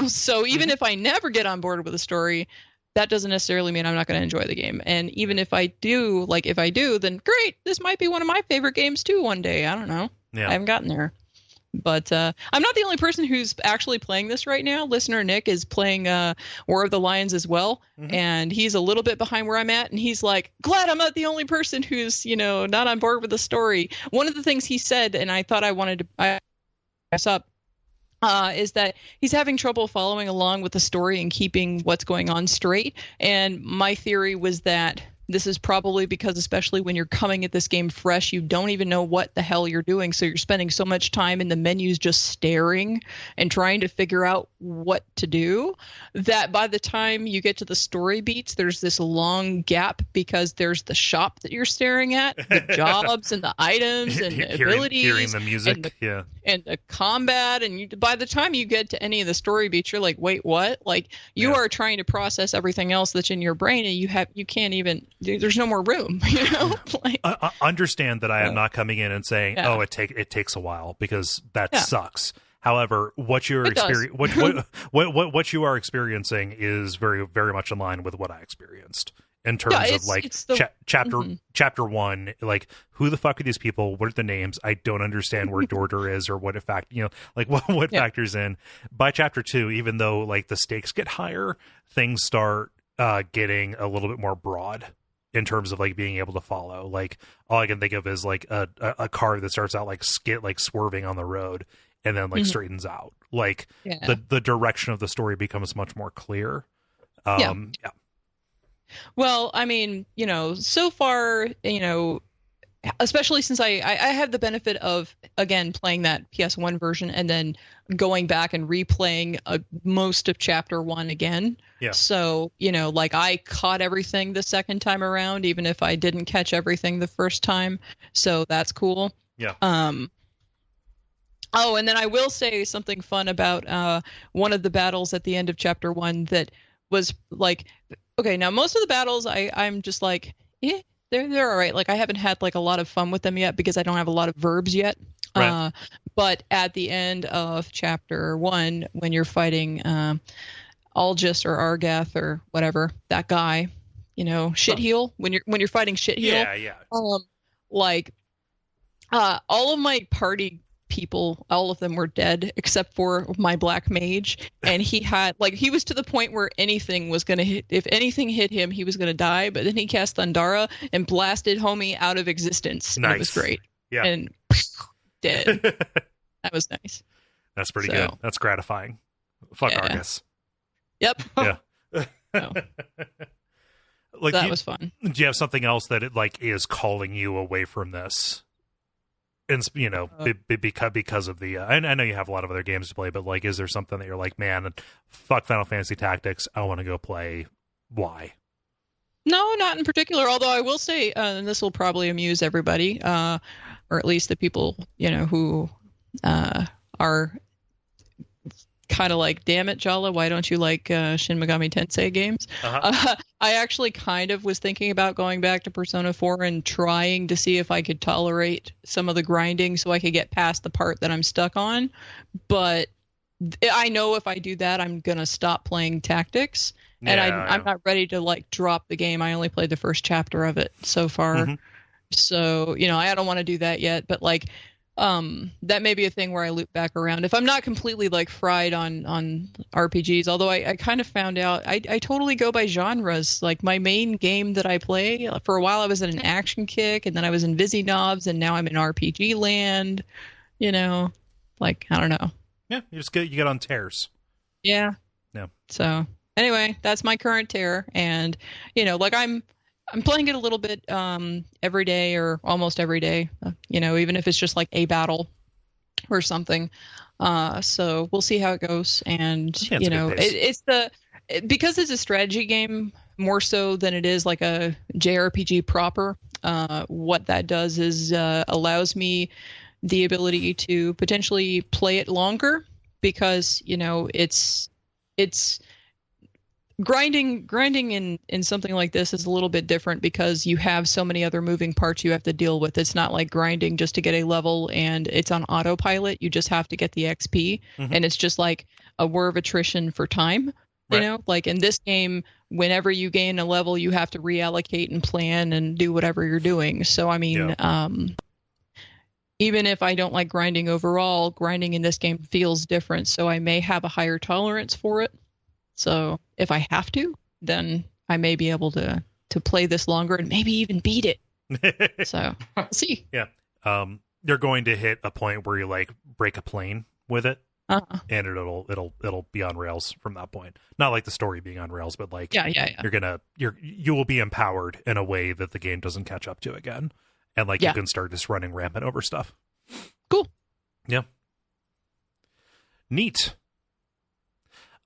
So even if I never get on board with a story, that doesn't necessarily mean I'm not going to enjoy the game. And even if I do, then great. This might be one of my favorite games too one day. I don't know. Yeah. I haven't gotten there. But I'm not the only person who's actually playing this right now. Listener Nick is playing War of the Lions as well. And he's a little bit behind where I'm at. And he's like, glad I'm not the only person who's, not on board with the story. One of the things he said, and I thought I wanted to mess up, is that he's having trouble following along with the story and keeping what's going on straight. And my theory was that this is probably because, especially when you're coming at this game fresh, you don't even know what the hell you're doing. So you're spending so much time in the menus just staring and trying to figure out what to do, that by the time you get to the story beats, there's this long gap because there's the shop that you're staring at, the jobs and the items and the abilities. Hearing the music, and the combat. And by the time you get to any of the story beats, you're like, wait, what? Like, you are trying to process everything else that's in your brain, and you can't even... There's no more room, Like, understand that I am not coming in and saying, "Oh, it takes a while," because that sucks. However, what you're what you are experiencing is very, very much in line with what I experienced in terms of like chapter 1. Like, who the fuck are these people? What are the names? I don't understand where Dorder is or what what factors in. By chapter 2, even though like the stakes get higher, things start getting a little bit more broad in terms of like being able to follow. Like, all I can think of is like a car that starts out like swerving on the road and then like straightens out. Like the direction of the story becomes much more clear. Well, I mean, so far, especially since I have the benefit of, again, playing that PS1 version and then going back and replaying most of chapter 1 again. Yeah. So, like I caught everything the second time around, even if I didn't catch everything the first time. So that's cool. Yeah. Oh, and then I will say something fun about one of the battles at the end of chapter 1 that was like, okay, now most of the battles I'm just like, they're all right. Like, I haven't had like a lot of fun with them yet because I don't have a lot of verbs yet. Right. But at the end of chapter 1, when you're fighting Algis or Argath or whatever, that guy, Shitheel, when you're fighting Shitheel, all of my party people, all of them were dead except for my black mage, and he was to the point where anything was gonna hit. If anything hit him, he was gonna die. But then he cast Thundara and blasted homie out of existence. Nice. And it was great. Yeah. And dead. That was nice. That's pretty good. That's gratifying. Fuck Argus. Yep. Yeah. Like, that was fun. Do you have something else that it like is calling you away from this? And because of the I know you have a lot of other games to play, but like, is there something that you're like, man, fuck Final Fantasy Tactics, I want to go play Y? No, not in particular. Although I will say, and this will probably amuse everybody, or at least the people who are kind of like, damn it, Jala, why don't you like Shin Megami Tensei games? I actually kind of was thinking about going back to Persona 4 and trying to see if I could tolerate some of the grinding so I could get past the part that I'm stuck on. But I know if I do that, I'm going to stop playing Tactics. And I'm not ready to like drop the game. I only played the first chapter of it so far. So, I don't want to do that yet. But like, that may be a thing where I loop back around if I'm not completely like fried on RPGs. Although I kind of found out I totally go by genres. Like my main game that I play, for a while I was in an action kick, and then I was in Vizinobs, and now I'm in RPG land. You know, like I don't know. Yeah, you get on tears. Yeah. Yeah. So anyway, that's my current tear, and like I'm playing it a little bit every day or almost every day, even if it's just like a battle or something. So we'll see how it goes. And, because it's a strategy game more so than it is like a JRPG proper, what that does is allows me the ability to potentially play it longer because, it's grinding in something like this is a little bit different because you have so many other moving parts you have to deal with. It's not like grinding just to get a level and it's on autopilot. You just have to get the XP, and it's just like a war of attrition for time. Right. Like in this game, whenever you gain a level, you have to reallocate and plan and do whatever you're doing. So I mean, even if I don't like grinding overall, grinding in this game feels different. So I may have a higher tolerance for it. So if I have to, then I may be able to play this longer and maybe even beat it. So we'll see. Yeah. You're going to hit a point where you like break a plane with it, and it'll be on rails from that point. Not like the story being on rails, but like you will be empowered in a way that the game doesn't catch up to again, and like you can start just running rampant over stuff. Cool. Yeah. Neat.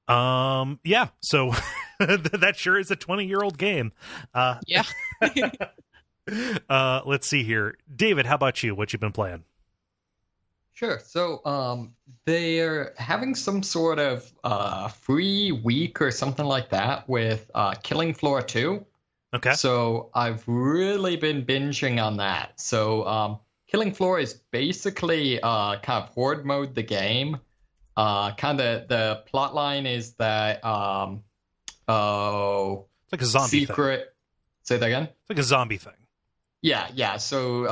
Yeah, so that sure is a 20-year-old game. Yeah. Let's see here. David, how about you? What you been playing? Sure. So, they're having some sort of free week or something like that with Killing Floor 2. Okay. So I've really been binging on that. So, Killing Floor is basically kind of horde mode the game. Kind of the plot line is that it's like a zombie thing. Say that again. It's like a zombie thing. Yeah. So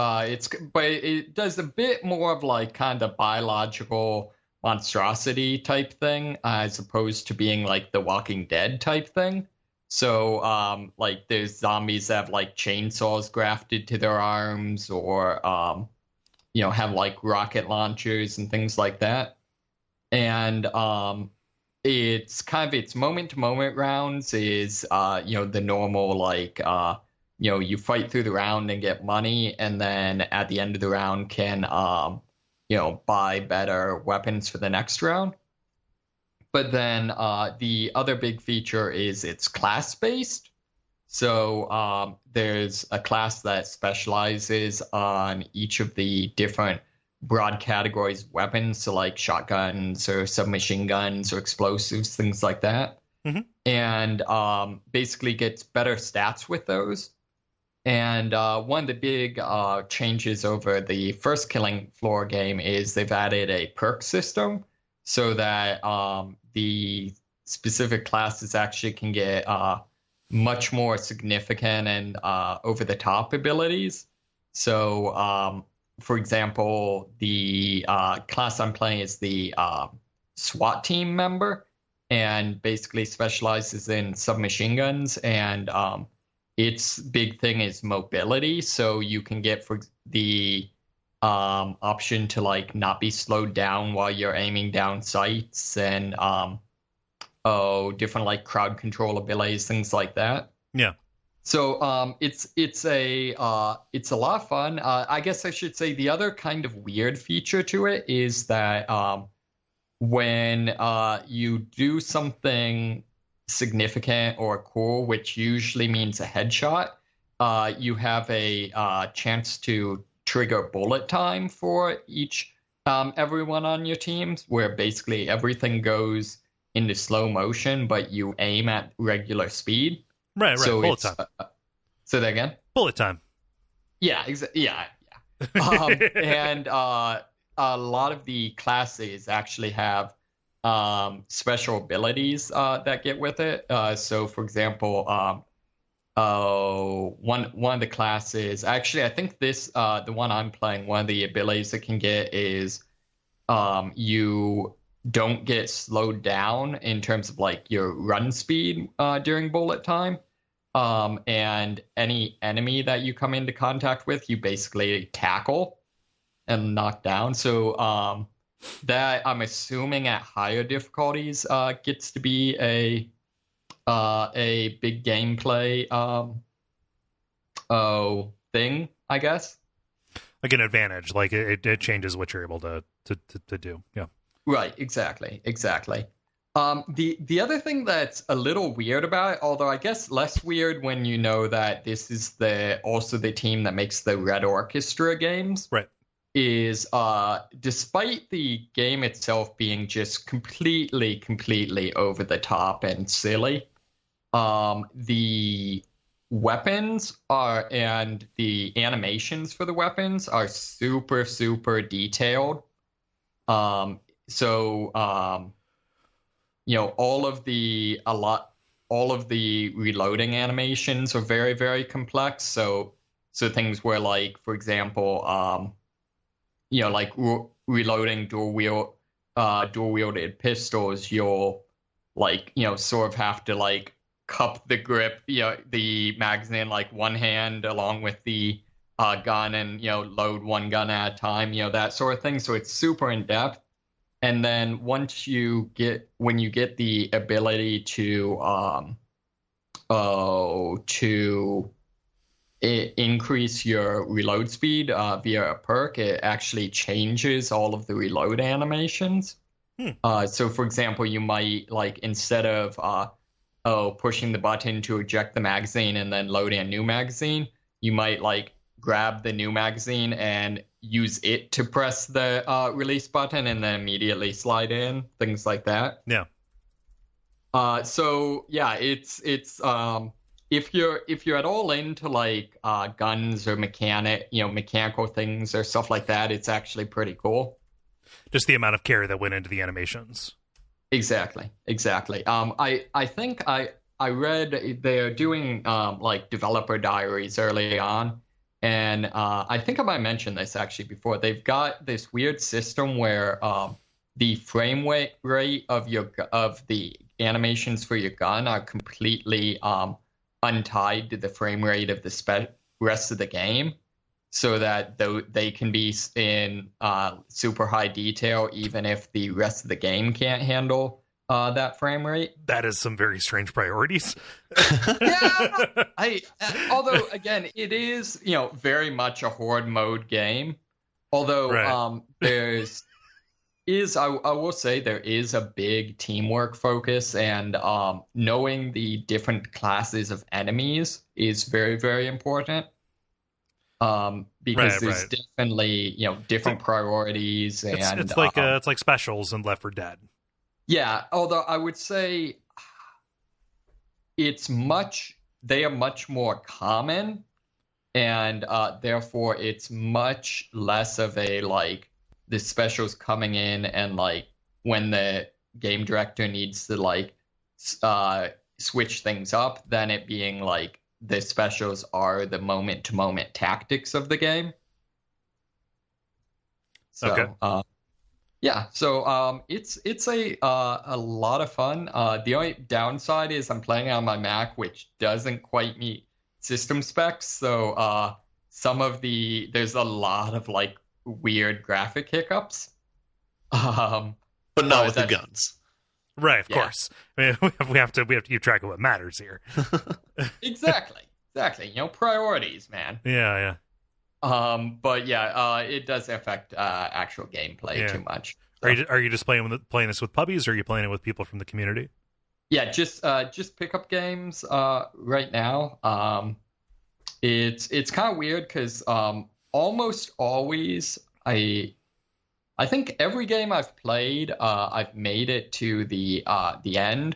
but it does a bit more of like kind of biological monstrosity type thing as opposed to being like the Walking Dead type thing. So like there's zombies that have like chainsaws grafted to their arms or have like rocket launchers and things like that. And it's kind of its moment-to-moment rounds is the normal like you fight through the round and get money, and then at the end of the round can buy better weapons for the next round. But then the other big feature is it's class-based. So there's a class that specializes on each of the different broad categories of weapons, so like shotguns or submachine guns or explosives, things like that. And basically gets better stats with those. And one of the big changes over the first Killing Floor game is they've added a perk system so that the specific classes actually can get much more significant and over-the-top abilities. So for example, the class I'm playing is the SWAT team member and basically specializes in submachine guns. And its big thing is mobility. So you can get for the option to like not be slowed down while you're aiming down sights and different like crowd control abilities, things like that. Yeah. So it's a lot of fun. I guess I should say the other kind of weird feature to it is that when you do something significant or cool, which usually means a headshot, you have a chance to trigger bullet time for each everyone on your teams, where basically everything goes into slow motion, but you aim at regular speed. Right. So bullet time. Say that again. Bullet time. Yeah. Yeah. And a lot of the classes actually have special abilities that get with it. So, for example, one of the classes. Actually, I think this the one I'm playing, one of the abilities it can get is you don't get slowed down in terms of like your run speed during bullet time. And any enemy that you come into contact with, you basically tackle and knock down. So that I'm assuming at higher difficulties gets to be a big gameplay thing, I guess. Like an advantage, like it changes what you're able to do. Yeah. Right. Exactly. The other thing that's a little weird about it, although I guess less weird when you know that this is also the team that makes the Red Orchestra games, right, is despite the game itself being just completely over the top and silly, the weapons and the animations for the weapons are super detailed. All of the reloading animations are very complex. So things where, like, for example, like reloading dual wielded pistols, you'll sort of have to like cup the grip, the magazine like one hand along with the gun, and load one gun at a time, that sort of thing. So it's super in depth. And then when you get the ability to increase your reload speed via a perk, it actually changes all of the reload animations. So for example, you might, like, instead of pushing the button to eject the magazine and then loading a new magazine, you might like grab the new magazine and use it to press the release button and then immediately slide in, things like that. Yeah. So yeah, it's if you're at all into like guns or mechanical things or stuff like that, it's actually pretty cool. Just the amount of care that went into the animations. Exactly. I think I read they're doing like developer diaries early on. And I think I might mention this actually before. They've got this weird system where the frame rate of the animations for your gun are completely untied to the frame rate of the rest of the game, so that they can be in super high detail even if the rest of the game can't handle that frame rate. That is some very strange priorities. Yeah, although again, it is very much a horde mode game. Although right. I will say there is a big teamwork focus, and knowing the different classes of enemies is very important. Because there's definitely different priorities, and it's like specials in Left 4 Dead. Yeah, although I would say they are much more common, and therefore it's much less of a like the specials coming in and like when the game director needs to like switch things up, than it being like the specials are the moment to moment tactics of the game. So, okay. Yeah, so it's a lot of fun. The only downside is I'm playing on my Mac, which doesn't quite meet system specs. So there's a lot of like weird graphic hiccups. But not with the guns. Right, of course. I mean, we have to keep track of what matters here. Exactly. Priorities, man. Yeah. But yeah, it does affect actual gameplay too much. So. Are you just playing this with puppies, or are you playing it with people from the community? Yeah, just pickup games right now. It's kind of weird because almost always I think every game I've played, I've made it to the end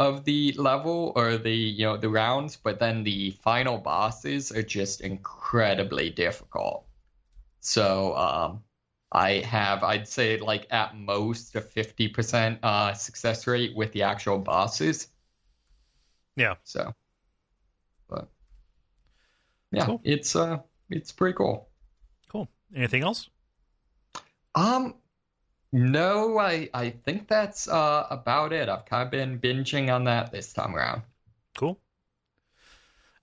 of the level or the rounds, but then the final bosses are just incredibly difficult. So I'd say like at most a 50% success rate with the actual bosses. Yeah. So, but Yeah, Cool. it's pretty cool. Cool. Anything else? No, I think that's about it. I've kind of been binging on that this time around. Cool.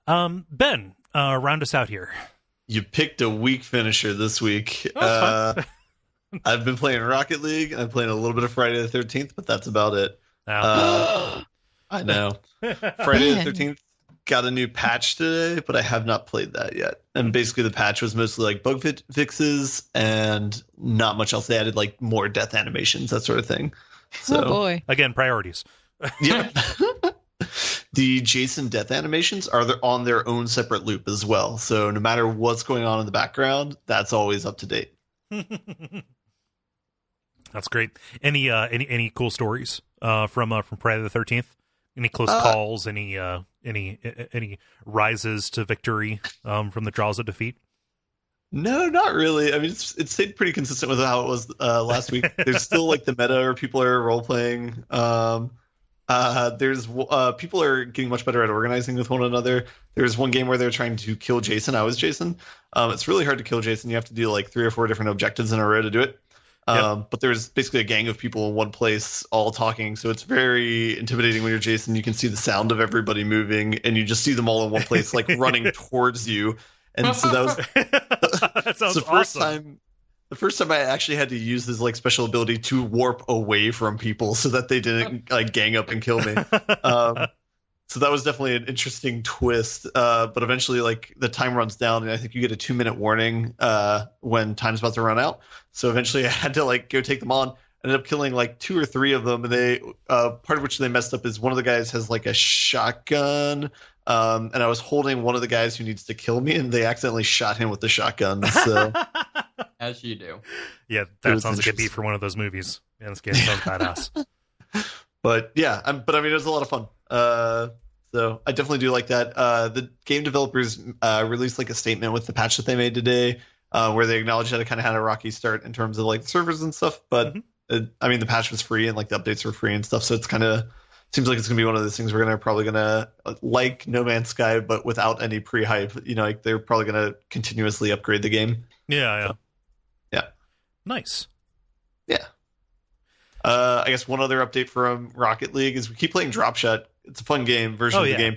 Ben, round us out here. You picked a weak finisher this week. Oh, I've been playing Rocket League. I'm playing a little bit of Friday the 13th, but that's about it. I know. Friday the 13th got a new patch today, but I have not played that yet. And basically the patch was mostly like bug fixes and not much else. They added like more death animations, that sort of thing. So, Oh boy. Again, priorities. yeah. The Jason death animations are on their own separate loop as well. So no matter what's going on in the background, that's always up to date. That's great. Any cool stories from Friday the 13th? Any close calls? Any rises to victory from the jaws of defeat? No, not really. I mean, it's stayed pretty consistent with how it was last week. There's still like the meta where people are role playing. There's people are getting much better at organizing with one another. There's one game where they're trying to kill Jason. I was Jason. It's really hard to kill Jason. You have to do like 3 or 4 different objectives in a row to do it. But there's basically a gang of people in one place all talking, so it's very intimidating when you're Jason. You can see the sound of everybody moving, and you just see them all in one place, like running towards you. And so that was that sounds the first time. The first time I actually had to use this like special ability to warp away from people so that they didn't like gang up and kill me. So that was definitely an interesting twist. But eventually, like the time runs down, and I think you get a 2-minute warning when time's about to run out. So eventually, I had to like go take them on. Ended up killing like 2 or 3 of them, and they part of which they messed up is one of the guys has like a shotgun, and I was holding one of the guys who needs to kill me, and they accidentally shot him with the shotgun. So as you do. Yeah, that sounds like a beat for one of those movies. Yeah, this game sounds badass. But yeah, but I mean, it was a lot of fun. So I definitely do like that. The game developers released like a statement with the patch that they made today, where they acknowledged that it kind of had a rocky start in terms of like the servers and stuff. But I mean, the patch was free and like the updates were free and stuff. So it's kind of seems like it's gonna be one of those things we're probably gonna like No Man's Sky, but without any pre-hype. You know, like they're probably gonna continuously upgrade the game. Yeah. So, yeah. Nice. Yeah. I guess one other update from Rocket League is we keep playing Drop Shot. It's a fun version of the game.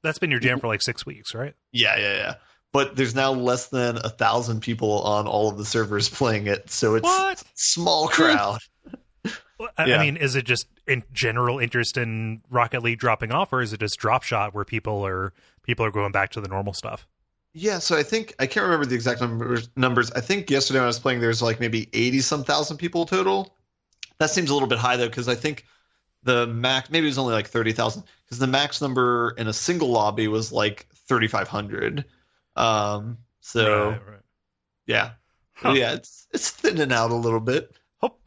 That's been your jam for like 6 weeks, right? Yeah. But there's now less than 1,000 people on all of the servers playing it, so it's a small crowd. I mean, is it just in general interest in Rocket League dropping off, or is it just Drop Shot where people are going back to the normal stuff? Yeah, so I think I can't remember the exact numbers. I think yesterday when I was playing, there's like maybe 80-some thousand people total. That seems a little bit high though, because I think the max maybe it was only like 30,000, because the max number in a single lobby was like 3,500. Right. Yeah, yeah, it's thinning out a little bit.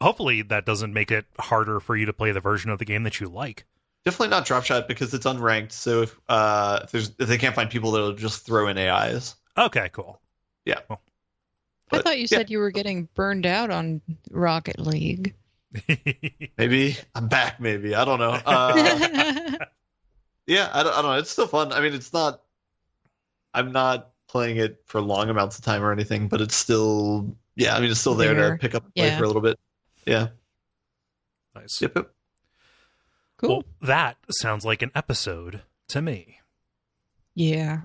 Hopefully that doesn't make it harder for you to play the version of the game that you like. Definitely not Drop Shot because it's unranked. So if they can't find people, they'll just throw in AIs. Okay, cool. Yeah. Cool. I thought you said you were getting burned out on Rocket League. Maybe I'm back. Maybe I don't know. Yeah, I don't know. It's still fun. I mean, I'm not playing it for long amounts of time or anything, but it's still. Yeah, I mean, it's still there to pick up and play for a little bit. Yeah. Nice. Yep. Cool. Well, that sounds like an episode to me. Yeah.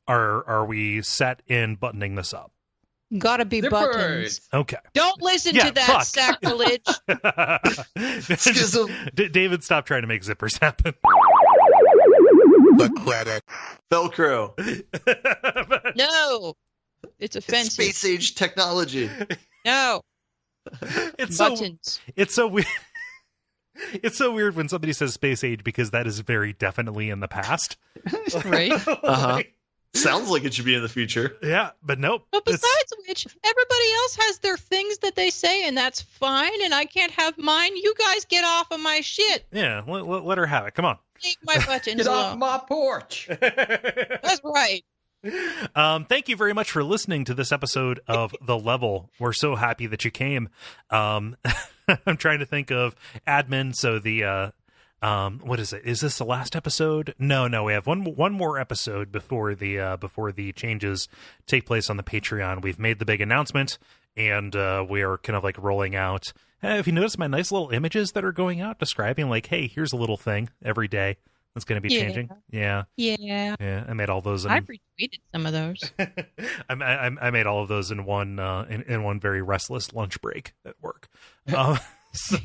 Are we set in buttoning this up? Gotta be buttons. Okay. Don't listen to that sacrilege. David, stop trying to make zippers happen. The credit. Velcro. No. It's offensive. It's space age technology. No. It's buttons. It's so weird. It's so weird when somebody says space age because that is very definitely in the past. Right? Uh-huh. Sounds like it should be in the future. Yeah, but nope. But besides which, everybody else has their things that they say, and that's fine, and I can't have mine. You guys get off of my shit. Yeah, let her have it. Come on. Leave my buttons Get alone. off my porch. That's right. Thank you very much for listening to this episode of The Level. We're so happy that you came. I'm trying to think of admin, so the What is it? Is this the last episode? No, we have one more episode before the changes take place on the Patreon. We've made the big announcement, and we are kind of like rolling out. Have you noticed my nice little images that are going out describing like, hey, here's a little thing every day that's going to be changing? Yeah. I made all those. I've retweeted some of those. I made all of those in one in one very restless lunch break at work. So,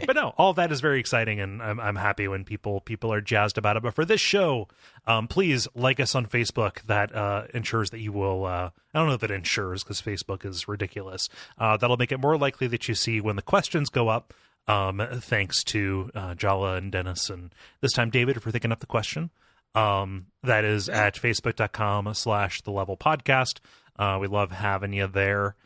but no, all that is very exciting, and I'm happy when people are jazzed about it. But for this show, please like us on Facebook. That ensures that you will. I don't know if it ensures, because Facebook is ridiculous. That'll make it more likely that you see when the questions go up. Thanks to Jala and Dennis, and this time David for thinking up the question. That is at facebook.com/thelevelpodcast. We love having you there.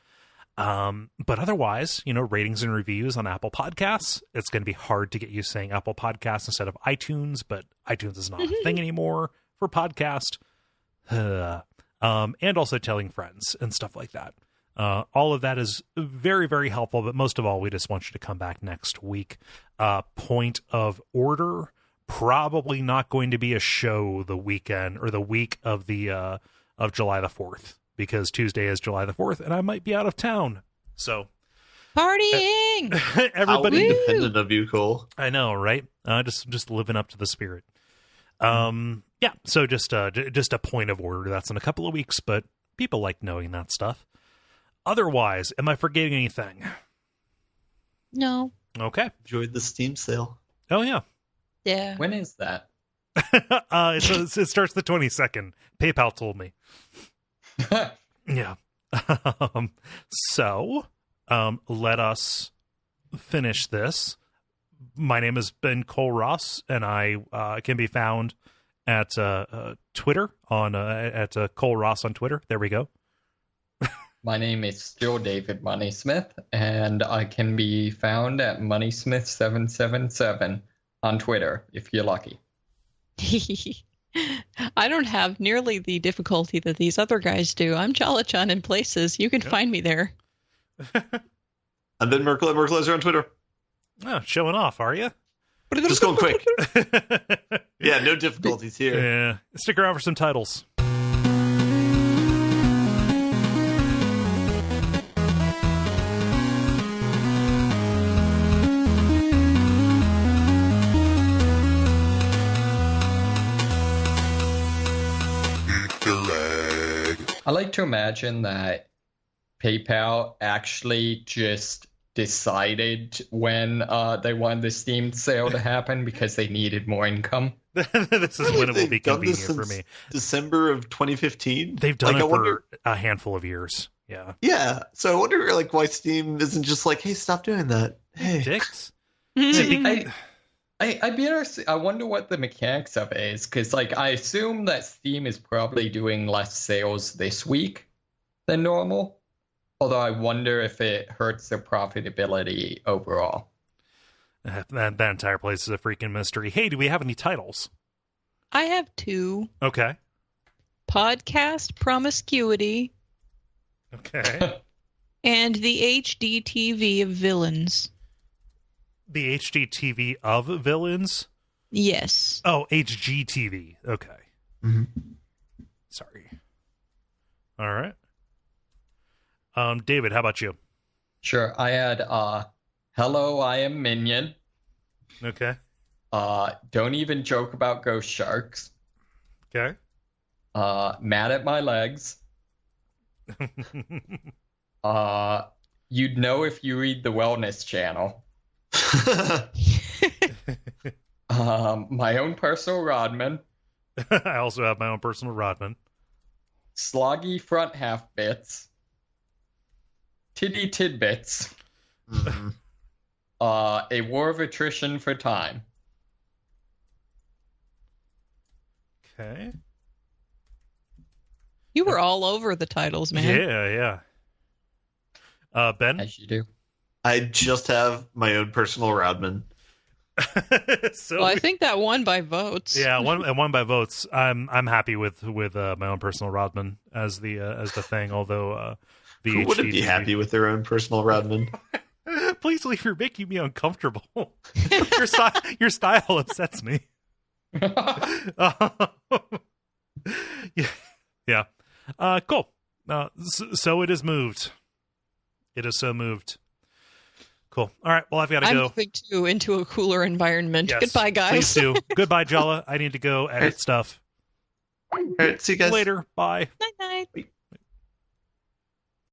But otherwise, ratings and reviews on Apple Podcasts. It's going to be hard to get you saying Apple Podcasts instead of iTunes, but iTunes is not a thing anymore for podcast. And also telling friends and stuff like that. All of that is very, very helpful, but most of all, we just want you to come back next week. Point of order, probably not going to be a show the weekend or the week of the of July the 4th. Because Tuesday is July the 4th, and I might be out of town. So, partying! Everybody independent of you, Kole. I know, right? Just living up to the spirit. Yeah. So just a point of order. That's in a couple of weeks, but people like knowing that stuff. Otherwise, am I forgetting anything? No. Okay. Enjoyed the Steam sale. Oh yeah. Yeah. When is that? It starts the 22nd. PayPal told me. Yeah. So, let us finish this. My name has been Kole Ross, and I can be found at Twitter at Kole Ross on Twitter. There we go. My name is still David Moneysmith, and I can be found at Moneysmith777 on Twitter if you're lucky. I don't have nearly the difficulty that these other guys do. I'm Jala-chan in places. You can find me there. And then Merkleiser on Twitter. Oh, showing off, are you? Just going quick. Yeah, no difficulties here. Yeah, stick around for some titles. I like to imagine that PayPal actually just decided when they wanted the Steam sale to happen because they needed more income. This is when it will be convenient for me. December of 2015? They've done it for a handful of years. Yeah. Yeah. So I wonder why Steam isn't just like, hey, stop doing that. Hey. Dicks. I'd be interested. I wonder what the mechanics of it is, because I assume that Steam is probably doing less sales this week than normal. Although I wonder if it hurts their profitability overall. That entire place is a freaking mystery. Hey, do we have any titles? I have 2. Okay. Podcast Promiscuity. Okay. And the HDTV of Villains. The HGTV of Villains? Yes. Oh, HGTV. Okay. Mm-hmm. Sorry. All right. David, how about you? Sure. I had Hello, I Am Minion. Okay. Don't Even Joke About Ghost Sharks. Okay. Mad at My Legs. You'd Know If You Read the Wellness Channel. My Own Personal Rodman. I also have my own personal Rodman. Sloggy Front Half Bits. Titty Tidbits. Mm-hmm. A War of Attrition for Time. Okay. You were all over the titles, man. Yeah. Ben? As you do. I just have my own personal Rodman. Well, I think that won by votes. Yeah, won by votes. I'm happy with my own personal Rodman as the thing. Although who wouldn't be happy with their own personal Rodman? Please leave. You're making me uncomfortable. Your style upsets me. Yeah. Cool. So it is moved. It is so moved. Cool. All right. Well, I've got to go. I'm moving too into a cooler environment. Yes, Goodbye, guys. Please do. Goodbye, Jala. I need to go edit stuff. All right. See you guys later. Bye. Night night.